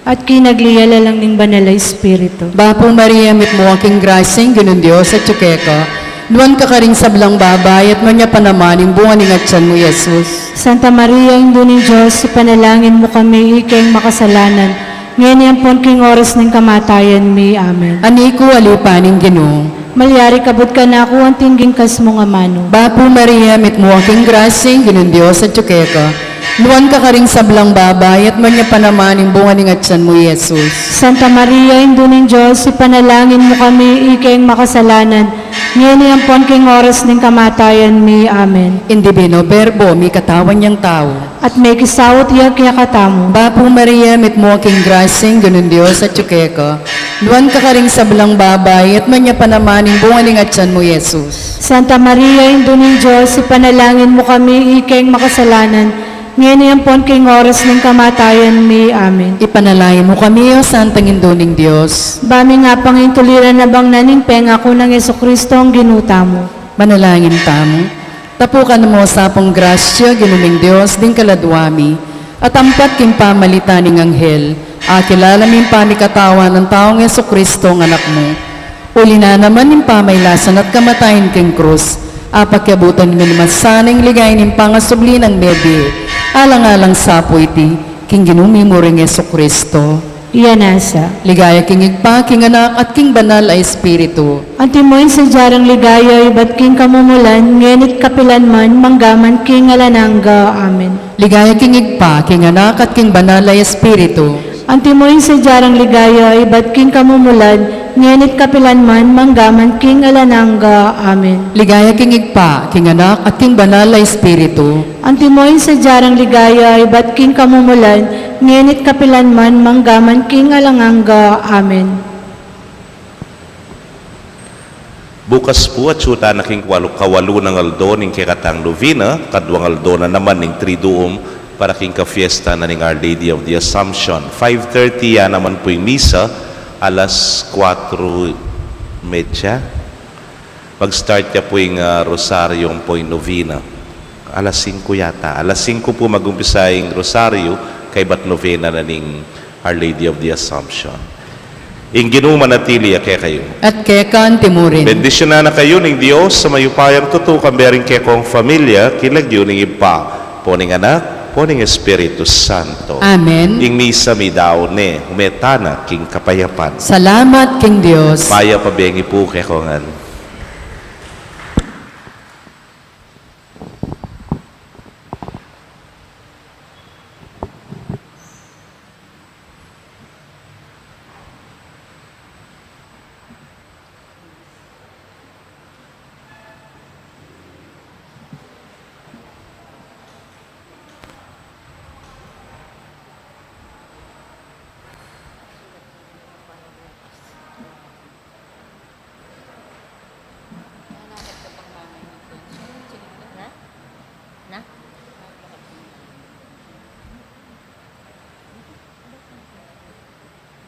At kinagliyala lang ning banal na Espiritu. Bapo Maria, mit mo aking grasing, Ginong Diyos at tsukeka, nuan ka karing sablang babay at manya panamaning bunga ning atsan mo, Jesus. Santa Maria, Indo ni Diyos, ipanalangin mo kami ikeng makasalanan. Ngayon yan po king oras ng kamatayan mi. Amen. Aniku alipaning Ginoo. Malyari kabut ka na ako ang tingging kas mong amano. Bapo Maria, mit mo aking grasing, Ginong Diyos at tsukeka, nuan ka karing sablang babay at manya panamaning bunga ning atsan mo, Jesus. Santa Maria, Indo ni Diyos, ipanalangin mo kami ikeng makasalanan. ngeni ampon king oras ning kamatayan mi. Amen. In divino verbo, mi katawan niyang tao. At may kisawot iya kaya katamu. Bapo Maria, mit mo king grasing, ganun Diyos at tsukeka. Luan ka karing sa belang babay, at manya panamaning bungaling at tiyan mo, Jesus. Santa Maria, Indo ni Diyos, ipanalangin mo kami ikeng makasalanan, ngeni ampon king oras ning kamatayan mi. Amen. Ipanalangin mo kami, O Santang Induning Diyos. Bami nga pangintuliran na bang naning penga ko ng Yeso Kristo ang ginuta mo. Manalangin tamo. Tapukan mo sa pong grasya, ginuming Diyos, ding kaladwami, at ampat king pamalita ning anghel, akilala min pamikatawan ng taong Yeso Kristo ang anak mo. Uli na naman ning pamaylasan at kamatayin king krus, apakyabutan ng masanang ligay ning pangasubli ng bebe, alang-alang sapo iti, king ginumi mo ring Yeso Kristo. Iyanasa. Ligaya king igpa, king anak, at king banal ay espiritu. Antimoin sa jarang ligaya, iba't king kamumulan, ngenit kapilan man, manggaman king alanangga. Amen. Ligaya king igpa, king anak, at king banal ay espiritu. Antimoin sa jarang ligaya, iba't king kamumulan, ngenit kapilan man, manggaman king alanangga. Amen. Ligaya king igpa, king anak, at king banal ay espiritu. Antimoin sa jarang ligaya, iba't king kamumulan, ngenit kapilan man, manggaman king alangangga. Amen. Bukas po at syuta na king kawalo ng aldo ning kekatang Lovina, kadwang aldo na naman ning triduum para king ka-fiesta na ning Our Lady of the Assumption. 5:30 yan naman po yung misa, alas 4:30. Mag-start ya po yung rosaryo po yung novena. Alas 5 yata. Alas 5 po mag-umpisa yung rosaryo, kay bat novena na ning Our Lady of the Assumption. Ing ginumanatili kaya kayo. At kekan timurin. Bendisyon na kayo ng Diyos sa mayupayang tutukan bering kaya kong familia, kilagyo ng ipa, poning anak, poning Espiritu Santo. Amen. Ing misa mi daw ne, humetana king kapayapan. Salamat king Diyos. Paya pabengi po kaya kongan. Na?